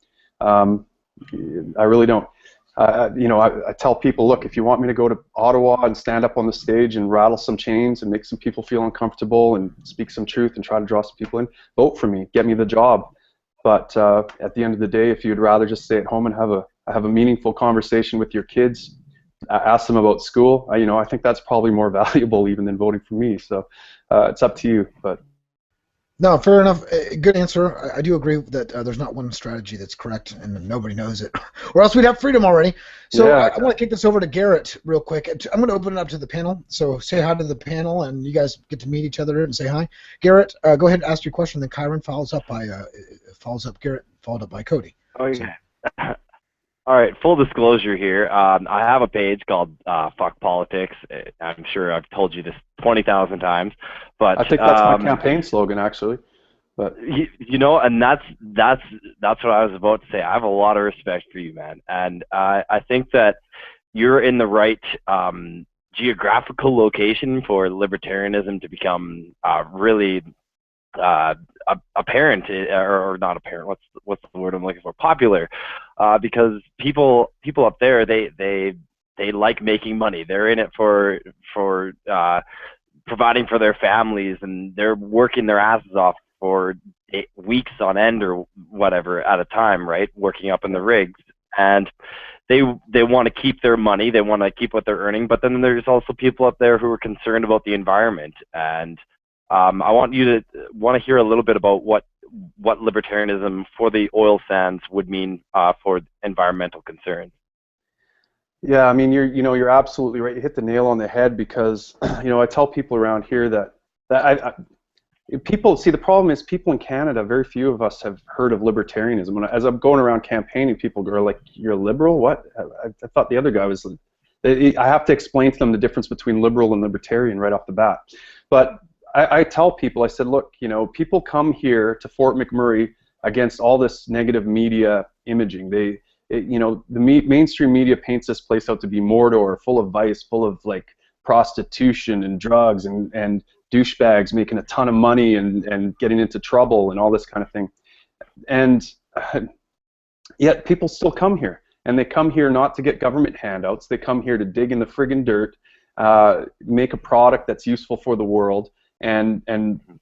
I really don't. You know, I tell people, look, if you want me to go to Ottawa and stand up on the stage and rattle some chains and make some people feel uncomfortable and speak some truth and try to draw some people in, vote for me, get me the job. But at the end of the day, if you'd rather just stay at home and have a meaningful conversation with your kids, ask them about school, you know, I think that's probably more valuable even than voting for me. So it's up to you. But no, fair enough. Good answer. I do agree that there's not one strategy that's correct, and nobody knows it, or else we'd have freedom already. So yeah, I want to kick this over to Garrett real quick. I'm going to open it up to the panel. So say hi to the panel, and you guys get to meet each other and say hi. Garrett, go ahead and ask your question. Then Kyron follows up Garrett, followed up by Cody. Okay. So. All right, full disclosure here. I have a page called Fuck Politics. I'm sure I've told you this 20,000 times, but I think that's my campaign slogan, actually. But you know, and that's what I was about to say. I have a lot of respect for you, man, and I think that you're in the right geographical location for libertarianism to become really apparent, or not apparent. What's the word I'm looking for? Popular, because people up there, they like making money. They're in it for providing for their families, and they're working their asses off for weeks on end or whatever at a time, right? Working up in the rigs, and they want to keep their money. They want to keep what they're earning. But then there's also people up there who are concerned about the environment, and I want to hear a little bit about what libertarianism for the oil sands would mean for environmental concerns. yeah, I mean, you're absolutely right. You hit the nail on the head, because you know, I tell people around here that people see, the problem is, people in Canada, very few of us have heard of libertarianism. And as I'm going around campaigning, people go like, "You're a liberal? What? I thought the other guy was." I have to explain to them the difference between liberal and libertarian right off the bat. But I tell people, I said, look, you know, people come here to Fort McMurray against all this negative media imaging. You know, the mainstream media paints this place out to be Mordor, full of vice, full of like prostitution and drugs and douchebags making a ton of money and getting into trouble and all this kind of thing. And yet people still come here, and they come here not to get government handouts. They come here to dig in the friggin' dirt, make a product that's useful for the world, and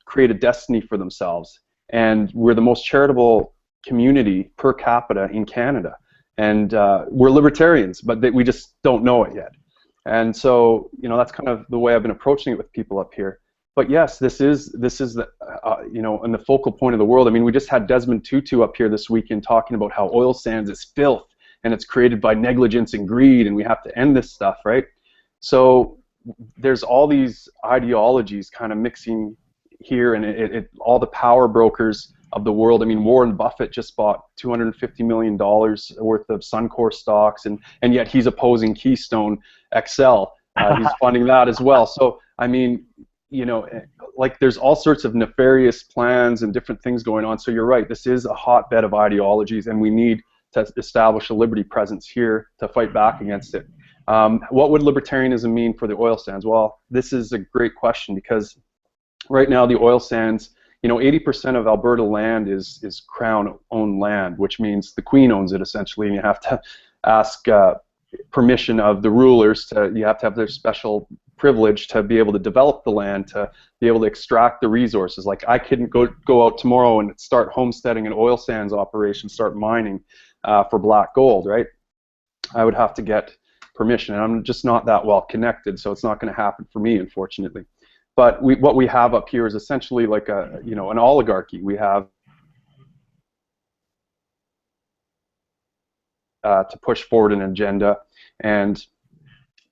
create a destiny for themselves. And we're the most charitable community per capita in Canada. And we're libertarians, but we just don't know it yet. And so, you know, that's kind of the way I've been approaching it with people up here. But yes, this is the you know, in the focal point of the world. I mean, we just had Desmond Tutu up here this weekend talking about how oil sands is filth and it's created by negligence and greed, and we have to end this stuff, right? So there's all these ideologies kind of mixing here, and all the power brokers of the world. I mean, Warren Buffett just bought $250 million worth of Suncor stocks, and yet he's opposing Keystone XL. He's funding that as well. So, I mean, you know, like there's all sorts of nefarious plans and different things going on. So you're right, this is a hotbed of ideologies, and we need to establish a liberty presence here to fight back against it. What would libertarianism mean for the oil sands? Well, this is a great question, because right now the oil sands, you know, 80% of Alberta land is Crown-owned land, which means the Queen owns it essentially, and you have to ask permission of the rulers. You have to have their special privilege to be able to develop the land, to be able to extract the resources. Like, I couldn't go out tomorrow and start homesteading an oil sands operation, start mining for black gold, right? I would have to get permission, and I'm just not that well connected, so it's not going to happen for me, unfortunately. But what we have up here is essentially like an oligarchy. We have to push forward an agenda, and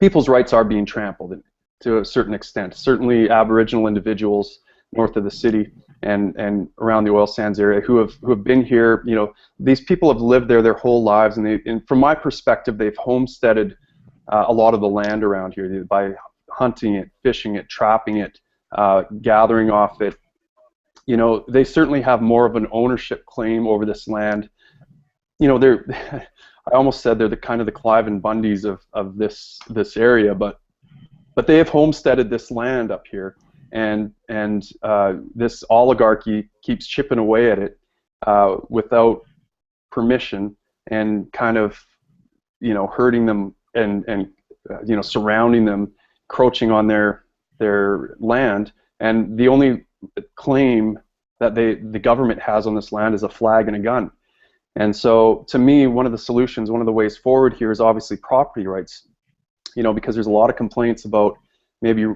people's rights are being trampled to a certain extent. Certainly Aboriginal individuals north of the city and around the oil sands area who have been here, you know, these people have lived there their whole lives, and from my perspective, they've homesteaded a lot of the land around here by hunting it, fishing it, trapping it, gathering off it. You know, they certainly have more of an ownership claim over this land. You know, I almost said they're the kind of the Clive and Bundys of this area, but they have homesteaded this land up here, and this oligarchy keeps chipping away at it without permission, and kind of, you know, hurting them and you know, surrounding them, encroaching on their land, and the only claim that the government has on this land is a flag and a gun. And so, to me, one of the solutions, one of the ways forward here is obviously property rights. You know, because there's a lot of complaints about maybe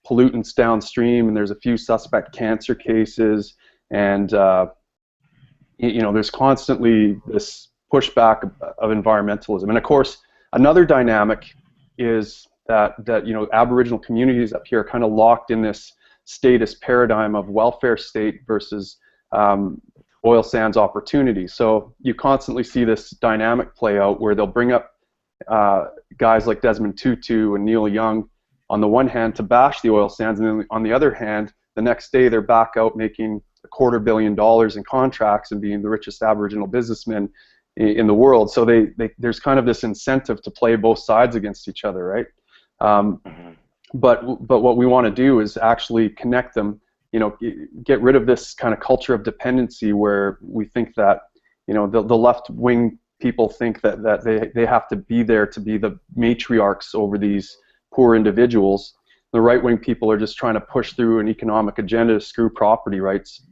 pollutants downstream, and there's a few suspect cancer cases, and you know, there's constantly this pushback of environmentalism. And of course, another dynamic is that you know, Aboriginal communities up here are kind of locked in this statist paradigm of welfare state versus oil sands opportunity. So you constantly see this dynamic play out where they'll bring up guys like Desmond Tutu and Neil Young on the one hand to bash the oil sands, and then on the other hand, the next day they're back out making $250 million in contracts and being the richest Aboriginal businessmen in the world. So there's kind of this incentive to play both sides against each other, right? But what we want to do is actually connect them. You know, get rid of this kind of culture of dependency where we think that, you know, the left-wing people think that they have to be there to be the matriarchs over these poor individuals. The right-wing people are just trying to push through an economic agenda to screw property rights.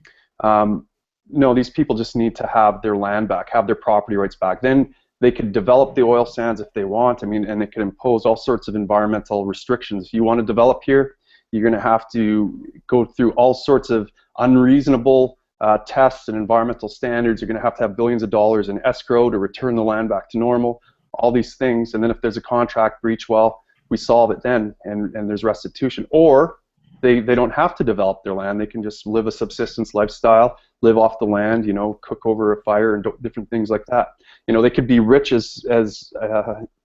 No, these people just need to have their land back, have their property rights back. Then they could develop the oil sands if they want. I mean, and they could impose all sorts of environmental restrictions. If you want to develop here, you're going to have to go through all sorts of unreasonable tests and environmental standards. You're going to have billions of dollars in escrow to return the land back to normal, all these things. And then if there's a contract breach, well, we solve it then, and there's restitution. Or they don't have to develop their land. They can just live a subsistence lifestyle, live off the land, you know, cook over a fire and different things like that. You know, they could be rich as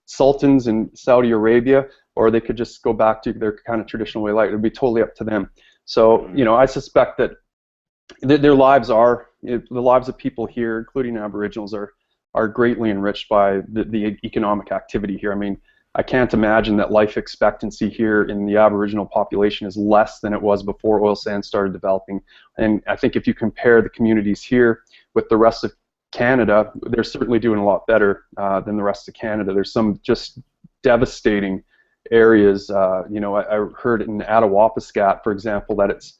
sultans in Saudi Arabia, or they could just go back to their kind of traditional way of life. It would be totally up to them. So, you know, I suspect that their lives are, the lives of people here, including Aboriginals, are greatly enriched by the economic activity here. I mean, I can't imagine that life expectancy here in the Aboriginal population is less than it was before oil sands started developing. And I think if you compare the communities here with the rest of Canada, they're certainly doing a lot better than the rest of Canada. There's some just devastating areas. You know, I heard in Attawapiskat, for example, that it's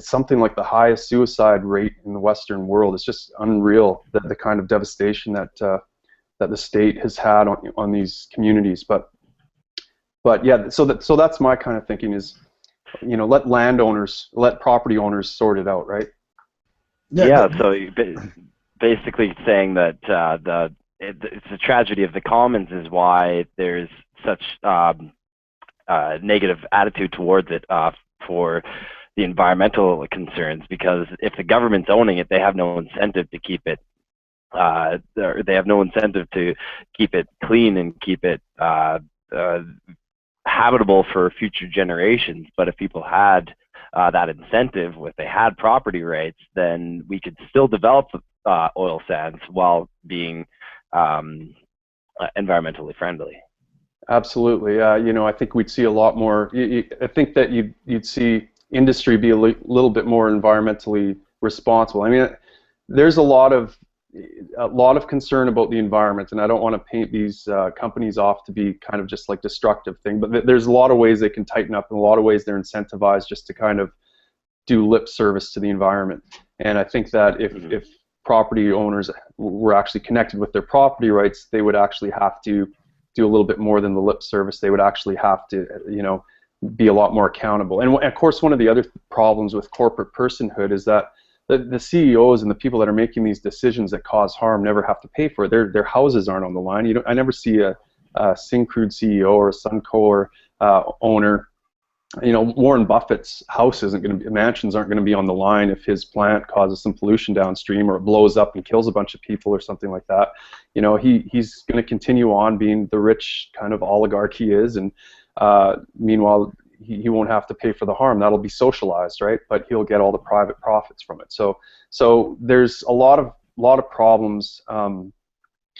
something like the highest suicide rate in the Western world. It's just unreal, the kind of devastation that the state has had on these communities. But But yeah, so that's my kind of thinking is, let property owners sort it out, right? Yeah, so basically saying that it's a tragedy of the commons is why there's such negative attitude towards it for the environmental concerns, because if the government's owning it, they have no incentive to keep it. They have no incentive to keep it clean and keep it habitable for future generations. But if people had that incentive, if they had property rights, then we could still develop oil sands while being environmentally friendly. Absolutely. I think we'd see a lot more. I think that you'd see industry be a little bit more environmentally responsible. I mean, there's a lot of concern about the environment, and I don't want to paint these companies off to be kind of just like destructive thing, but there's a lot of ways they can tighten up, and a lot of ways they're incentivized just to kind of do lip service to the environment. And I think that if property owners were actually connected with their property rights, they would actually have to do a little bit more than the lip service. They would actually have to, be a lot more accountable. And of course, one of the other problems with corporate personhood is that the CEOs and the people that are making these decisions that cause harm never have to pay for it. Their houses aren't on the line. I never see a Syncrude CEO or a Suncor owner. Warren Buffett's house mansions aren't going to be on the line if his plant causes some pollution downstream or it blows up and kills a bunch of people or something like that. He's going to continue on being the rich kind of oligarch he is, and meanwhile, he won't have to pay for the harm. That'll be socialized, right? But he'll get all the private profits from it. So there's a lot of problems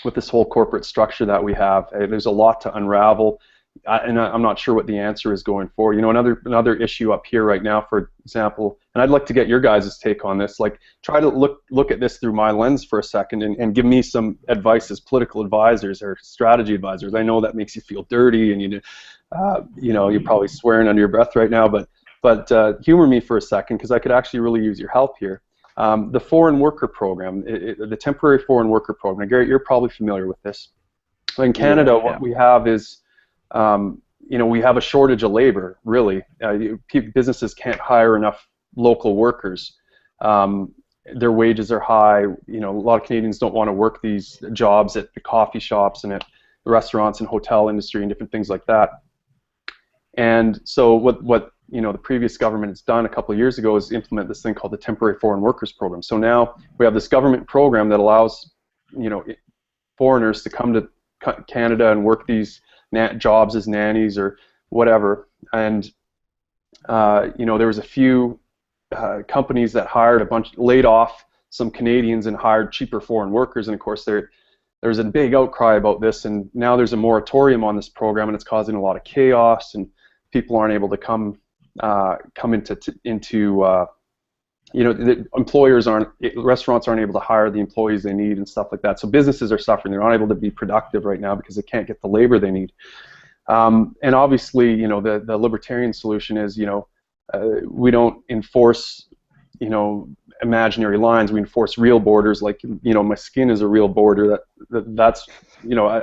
with this whole corporate structure that we have. There's a lot to unravel, and I'm not sure what the answer is going forward. Another issue up here right now, for example, and I'd like to get your guys' take on this. Like, try to look at this through my lens for a second and give me some advice as political advisors or strategy advisors. I know that makes you feel dirty, and you're probably swearing under your breath right now, but humor me for a second, because I could actually really use your help here. The foreign worker program, the temporary foreign worker program. Now, Garrett, you're probably familiar with this. In Canada, what we have is, we have a shortage of labor, really. Businesses can't hire enough local workers. Their wages are high. A lot of Canadians don't want to work these jobs at the coffee shops and at the restaurants and hotel industry and different things like that. And so what the previous government has done a couple of years ago is implement this thing called the Temporary Foreign Workers Program. So now we have this government program that allows foreigners to come to Canada and work these jobs as nannies or whatever. And there was a few companies that laid off some Canadians and hired cheaper foreign workers, and of course there's a big outcry about this, and now there's a moratorium on this program, and it's causing a lot of chaos, and people aren't able to come into the restaurants aren't able to hire the employees they need and stuff like that. So businesses are suffering. They're not able to be productive right now because they can't get the labor they need. And obviously, the libertarian solution is, we don't enforce, imaginary lines. We enforce real borders. Like, my skin is a real border. That's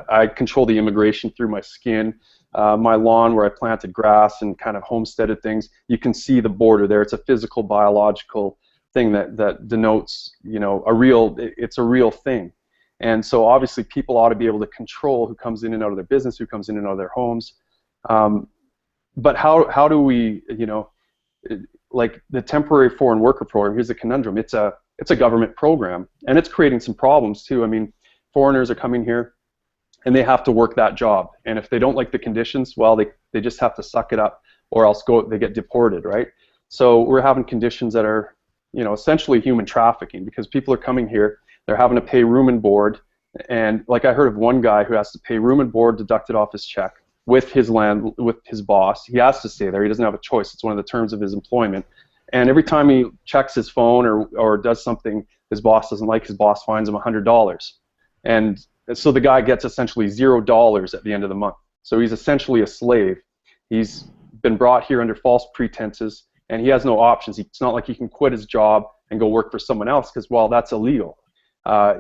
I control the immigration through my skin. My lawn, where I planted grass and kind of homesteaded things, you can see the border there. It's a physical, biological thing that denotes, it's a real thing. And so obviously people ought to be able to control who comes in and out of their business, who comes in and out of their homes. But how do we, like the temporary foreign worker program, here's the conundrum. It's a government program, and it's creating some problems too. I mean, foreigners are coming here, and they have to work that job. And if they don't like the conditions, well, they just have to suck it up, or else they get deported, right? So we're having conditions that are, essentially human trafficking, because people are coming here, they're having to pay room and board, and like I heard of one guy who has to pay room and board deducted off his check with his boss. He has to stay there. He doesn't have a choice. It's one of the terms of his employment. And every time he checks his phone or does something his boss doesn't like, his boss fines him $100. And so the guy gets essentially $0 at the end of the month. So he's essentially a slave. He's been brought here under false pretenses, and he has no options. It's not like he can quit his job and go work for someone else, because, well, that's illegal.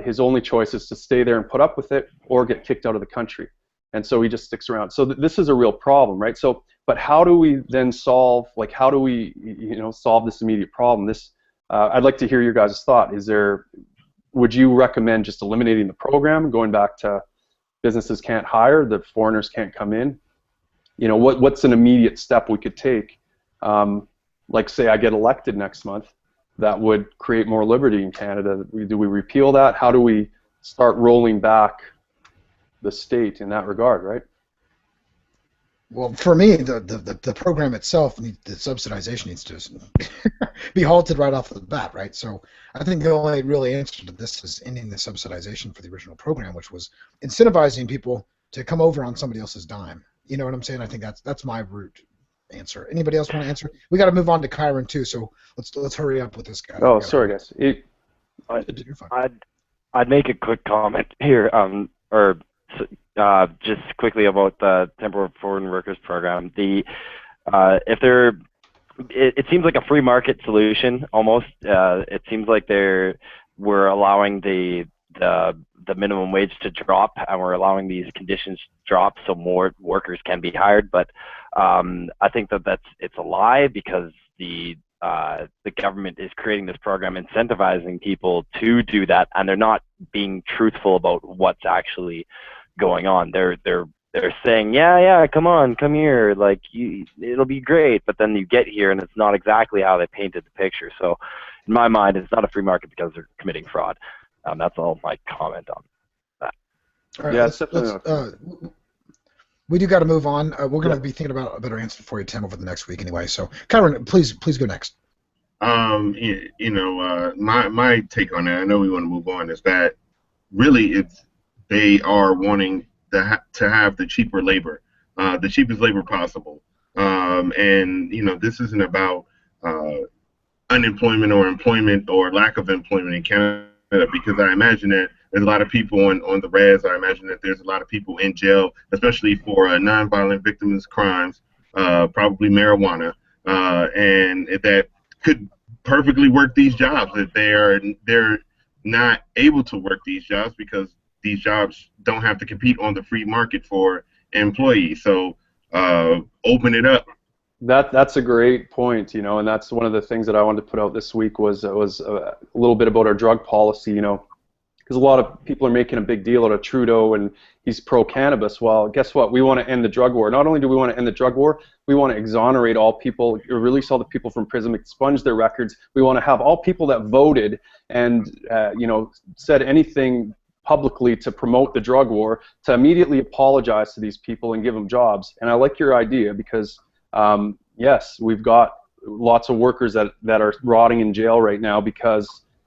His only choice is to stay there and put up with it, or get kicked out of the country. and so he just sticks around. So this is a real problem, right? So, but how do we then solve, like, how do we, solve this immediate problem? This, I'd like to hear your guys' thought. Would you recommend just eliminating the program, going back to businesses can't hire, the foreigners can't come in? What's an immediate step we could take? Like, say I get elected next month, that would create more liberty in Canada. Do we repeal that? How do we start rolling back the state in that regard, right? Well, for me, the program itself, the subsidization needs to be halted right off the bat, right? So I think the only really answer to this is ending the subsidization for the original program, which was incentivizing people to come over on somebody else's dime. You know what I'm saying? I think that's my root answer. Anybody else want to answer? We got to move on to Kyron too, so let's hurry up with this guy. Oh, sorry guys. I'd make a quick comment here, just quickly about the temporary foreign workers program. It seems like a free market solution almost. It seems like we're allowing the minimum wage to drop, and we're allowing these conditions to drop so more workers can be hired. But I think it's a lie, because the government is creating this program incentivizing people to do that, and they're not being truthful about what's actually going on. They're saying, yeah, come here, like, it'll be great, but then you get here and it's not exactly how they painted the picture. So in my mind, it's not a free market because they're committing fraud. That's all my comment on that. All right, yeah, we do got to move on. We're going to be thinking about a better answer for you, Tim, over the next week anyway. So, Kyron, please go next. My take on that, I know we want to move on, is that really they are wanting to have the cheaper labor, the cheapest labor possible. And this isn't about unemployment or employment or lack of employment in Canada, because I imagine that there's a lot of people on the res. I imagine that there's a lot of people in jail, especially for nonviolent victims crimes, probably marijuana, and that could perfectly work these jobs. That they're not able to work these jobs because these jobs don't have to compete on the free market for employees. So open it up. That's a great point, and that's one of the things that I wanted to put out this week was a little bit about our drug policy, because a lot of people are making a big deal out of Trudeau and he's pro-cannabis. Well, guess what? We want to end the drug war. Not only do we want to end the drug war, we want to exonerate all people, release all the people from prison, expunge their records. We want to have all people that voted and said anything publicly to promote the drug war to immediately apologize to these people and give them jobs. And I like your idea, because yes, we've got lots of workers that are rotting in jail right now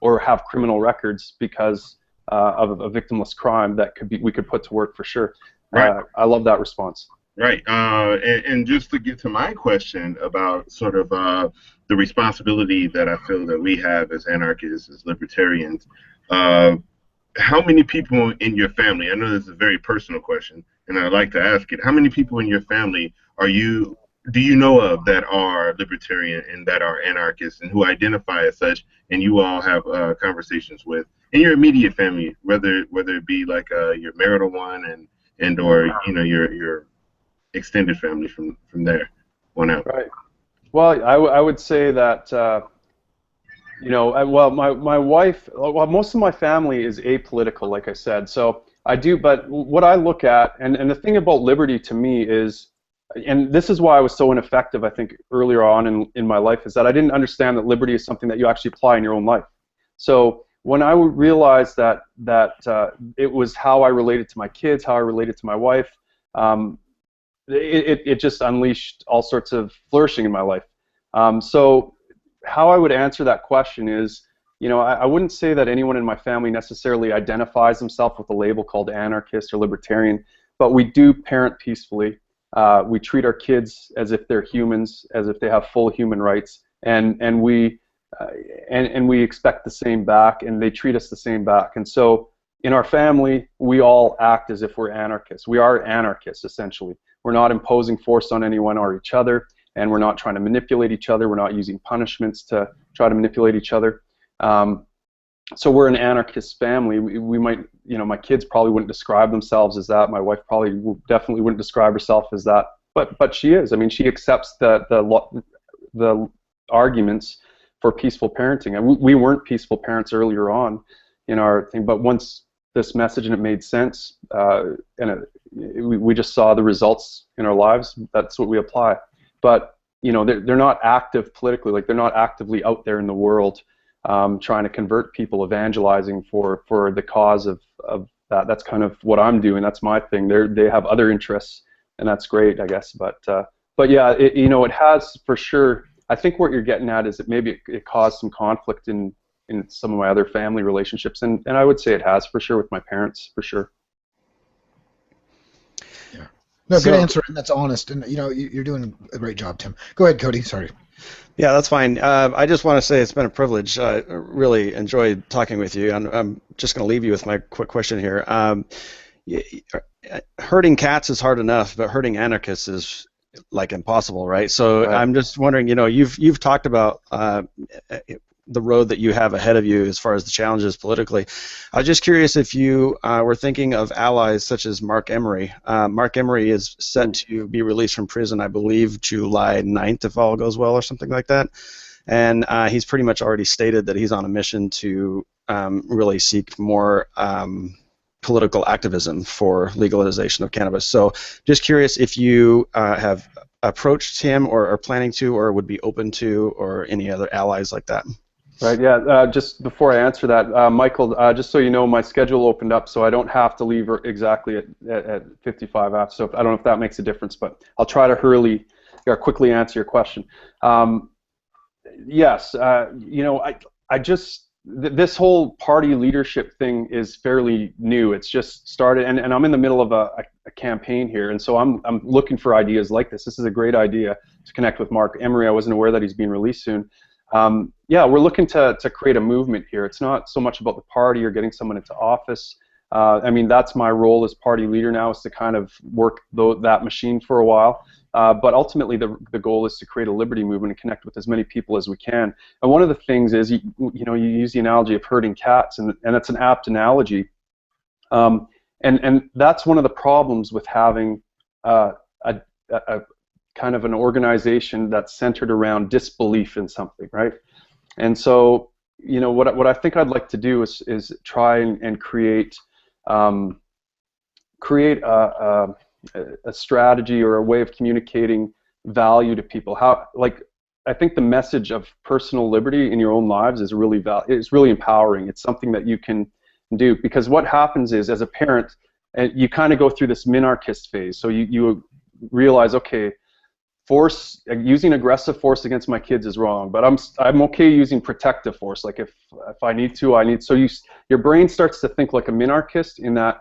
or have criminal records because of a victimless crime that we could put to work for sure. Right. I love that response. Right. And just to get to my question about sort of the responsibility that I feel that we have as anarchists, as libertarians, how many people in your family, I know this is a very personal question, and I'd like to ask it, how many people in your family do you know of that are libertarian and that are anarchists and who identify as such, and you all have conversations with in your immediate family, whether it be like your marital one and or your extended family from there on out? Right. Well, I would say that my wife, most of my family is apolitical, like I said. So I do, but what I look at, and the thing about liberty to me is, and this is why I was so ineffective, I think, earlier on in my life, is that I didn't understand that liberty is something that you actually apply in your own life. So when I realized that it was how I related to my kids, how I related to my wife, it just unleashed all sorts of flourishing in my life. So how I would answer that question is, I wouldn't say that anyone in my family necessarily identifies himself with a label called anarchist or libertarian, but we do parent peacefully. We treat our kids as if they're humans, as if they have full human rights, and we expect the same back, and they treat us the same back. And so in our family, we all act as if we're anarchists. We are anarchists, essentially. We're not imposing force on anyone or each other, and we're not trying to manipulate each other. We're not using punishments to try to manipulate each other. so we're an anarchist family. We might, my kids probably wouldn't describe themselves as that. My wife definitely wouldn't describe herself as that. But she is. I mean, she accepts the arguments for peaceful parenting. And we weren't peaceful parents earlier on in our thing, but once this message and it made sense, we just saw the results in our lives. That's what we apply. But they're not active politically. Like, they're not actively out there in the world trying to convert people, evangelizing for the cause of that. That's kind of what I'm doing. That's my thing. They have other interests, and that's great, I guess. But yeah, it has for sure. I think what you're getting at is that maybe it caused some conflict in some of my other family relationships, and I would say it has for sure with my parents, for sure. Yeah. No, good answer, and that's honest, and you're doing a great job, Tim. Go ahead, Cody. Sorry. Yeah, that's fine. I just want to say it's been a privilege. I really enjoyed talking with you. I'm just going to leave you with my quick question here. Herding cats is hard enough, but herding anarchists is like impossible, right? So right. I'm just wondering, you've talked about the road that you have ahead of you as far as the challenges politically. I was just curious if you were thinking of allies such as Mark Emery. Mark Emery is set to be released from prison, I believe, July 9th, if all goes well, or something like that. And he's pretty much already stated that he's on a mission to really seek more political activism for legalization of cannabis. So just curious if you have approached him or are planning to or would be open to, or any other allies like that. Right, yeah, just before I answer that, Michael, just so you know, my schedule opened up, so I don't have to leave exactly at 55 after, so I don't know if that makes a difference, but I'll try to quickly answer your question. Yes, this whole party leadership thing is fairly new. It's just started, and I'm in the middle of a campaign here, and so I'm looking for ideas like this. This is a great idea to connect with Mark Emery. I wasn't aware that he's being released soon. Yeah, we're looking to create a movement here. It's not so much about the party or getting someone into office. I mean, that's my role as party leader now, is to kind of work that machine for a while. But ultimately, the goal is to create a liberty movement and connect with as many people as we can. And one of the things is, you use the analogy of herding cats, and that's an apt analogy. And that's one of the problems with having a kind of an organization that's centered around disbelief in something, right? And so, what I think I'd like to do is try and create a strategy or a way of communicating value to people. I think the message of personal liberty in your own lives is really empowering. It's something that you can do, because what happens is, as a parent, you kind of go through this minarchist phase. So you realize, okay, using aggressive force against my kids is wrong, but I'm okay using protective force. Like if I need to, I need. So your brain starts to think like a minarchist, in that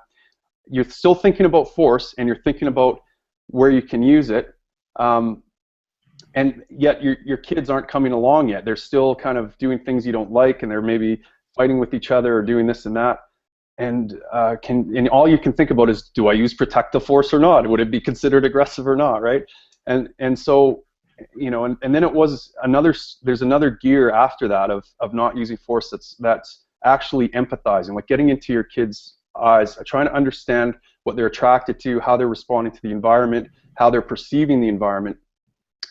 you're still thinking about force and you're thinking about where you can use it, and yet your kids aren't coming along yet. They're still kind of doing things you don't like, and they're maybe fighting with each other or doing this and that. And all you can think about is, do I use protective force or not? Would it be considered aggressive or not, right? And so, and then there's another gear after that of not using force that's actually empathizing, like getting into your kids' eyes, trying to understand what they're attracted to, how they're responding to the environment, how they're perceiving the environment,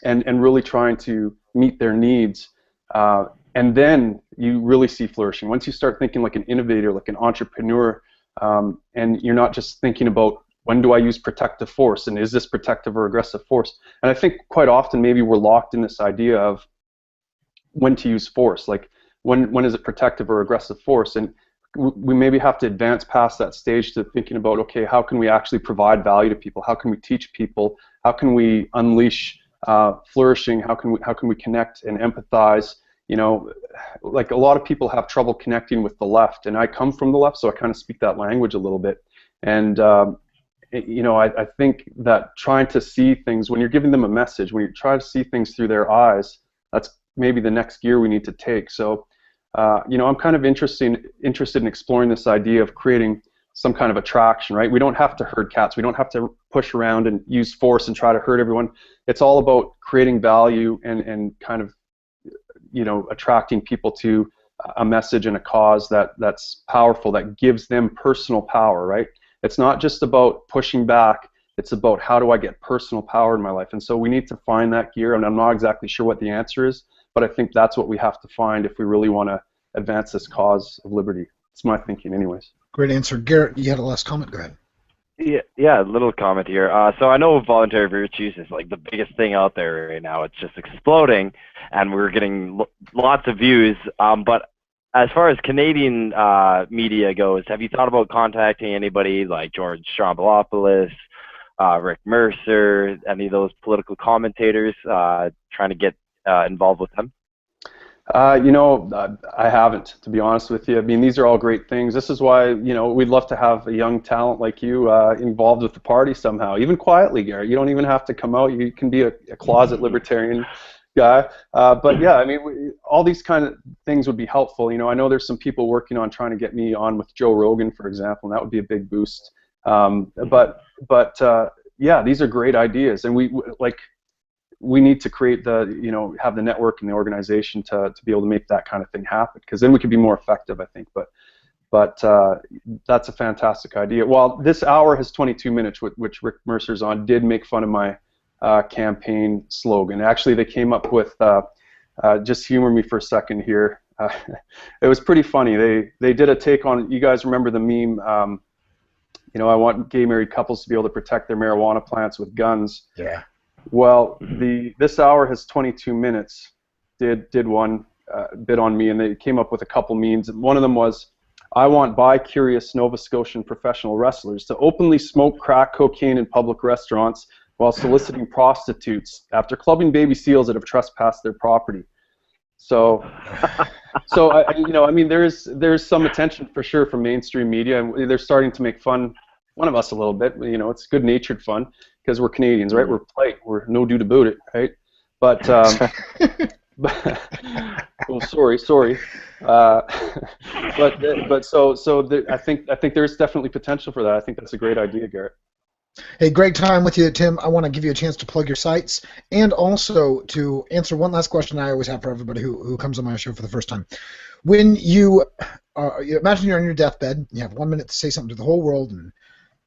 and really trying to meet their needs. And then you really see flourishing. Once you start thinking like an innovator, like an entrepreneur, and you're not just thinking about, when do I use protective force, and is this protective or aggressive force? And I think quite often maybe we're locked in this idea of when to use force, like when is it protective or aggressive force? And we maybe have to advance past that stage to thinking about, okay, how can we actually provide value to people? How can we teach people? How can we unleash flourishing? How can we connect and empathize? Like a lot of people have trouble connecting with the left, and I come from the left, so I kind of speak that language a little bit. And I think that trying to see things, when you're giving them a message, when you try to see things through their eyes, that's maybe the next gear we need to take. So, I'm kind of interested in exploring this idea of creating some kind of attraction, right? We don't have to herd cats. We don't have to push around and use force and try to hurt everyone. It's all about creating value and kind of, attracting people to a message and a cause that's powerful, that gives them personal power, right? It's not just about pushing back. It's about how do I get personal power in my life. And so we need to find that gear, and I'm not exactly sure what the answer is, but I think that's what we have to find if we really want to advance this cause of liberty. It's my thinking anyways. Great answer. Garrett, you had a last comment. Go ahead. Yeah, a little comment here. So I know voluntary virtues is like the biggest thing out there right now. It's just exploding, and we're getting lots of views. But as far as Canadian media goes, have you thought about contacting anybody like George Stroumboulopoulos, Rick Mercer, any of those political commentators, trying to get involved with them? You know, I haven't, to be honest with you. I mean, these are all great things. This is why, you know, we'd love to have a young talent like you involved with the party somehow, even quietly, Garrett. You don't even have to come out. You can be a closet libertarian guy. But yeah, I mean, all these kind of things would be helpful. You know, I know there's some people working on trying to get me on with Joe Rogan, for example, and that would be a big boost. But yeah, these are great ideas, and we need to create have the network and the organization to be able to make that kind of thing happen, because then we could be more effective, I think. But that's a fantastic idea. Well, this hour has 22 minutes, which Rick Mercer's on, did make fun of my campaign slogan. Actually, they came up with, just humor me for a second here, it was pretty funny. They did a take on, you guys remember the meme, I want gay married couples to be able to protect their marijuana plants with guns. Yeah. Well, this hour has 22 minutes. Did one bit on me, and they came up with a couple memes. One of them was, I want bi-curious Nova Scotian professional wrestlers to openly smoke crack cocaine in public restaurants while soliciting prostitutes after clubbing baby seals that have trespassed their property. So I mean, there's some attention for sure from mainstream media, and they're starting to make fun one of us a little bit. You know, it's good-natured fun because we're Canadians, right? We're polite. We're no dude about it, right? But well, sorry. But I think there's definitely potential for that. I think that's a great idea, Garrett. Hey, great time with you, Tim. I want to give you a chance to plug your sites and also to answer one last question I always have for everybody who comes on my show for the first time. When you imagine you're on your deathbed, you have 1 minute to say something to the whole world, and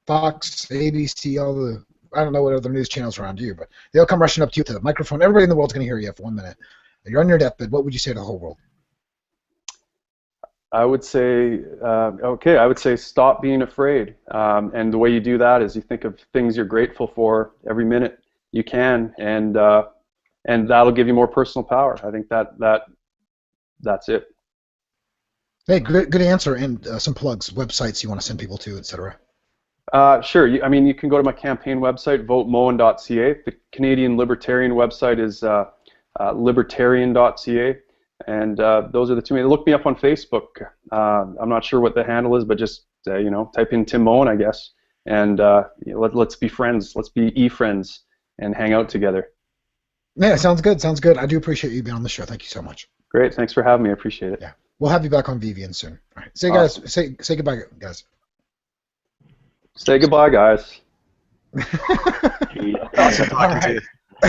Fox, ABC, all the, I don't know what other news channels around you, but they'll come rushing up to you with the microphone. Everybody in the world's going to hear you for 1 minute. You're on your deathbed. What would you say to the whole world? I would say, I would say stop being afraid. And the way you do that is you think of things you're grateful for every minute you can, and that'll give you more personal power. I think that's it. Hey, good answer, and some plugs, websites you want to send people to, etc. Sure. You can go to my campaign website, votemoen.ca. The Canadian Libertarian website is libertarian.ca. And those are the two main. Look me up on Facebook. I'm not sure what the handle is, but just type in Tim Moen, I guess, and let's be friends. Let's be e-friends and hang out together. Yeah, sounds good. Sounds good. I do appreciate you being on the show. Thank you so much. Great. Thanks for having me. I appreciate it. Yeah, we'll have you back on VVN soon. All right. Say awesome. Guys. Say goodbye, guys. Say goodbye, guys. Awesome talking to you.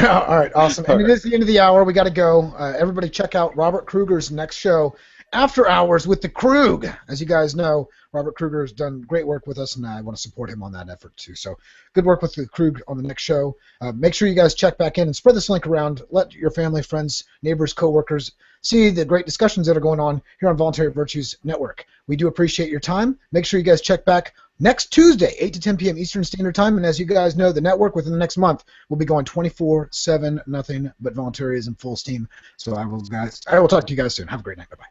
All right, awesome. And it is the end of the hour. We got to go. Everybody check out Robert Kruger's next show, After Hours with the Krug. As you guys know, Robert Kruger has done great work with us, and I want to support him on that effort too. So good work with the Krug on the next show. Make sure you guys check back in and spread this link around. Let your family, friends, neighbors, coworkers see the great discussions that are going on here on Voluntary Virtues Network. We do appreciate your time. Make sure you guys check back next Tuesday, 8 to 10 p.m. Eastern Standard Time. And as you guys know, the network within the next month will be going 24/7, nothing but Voluntary is in full steam. So I will talk to you guys soon. Have a great night. Bye-bye.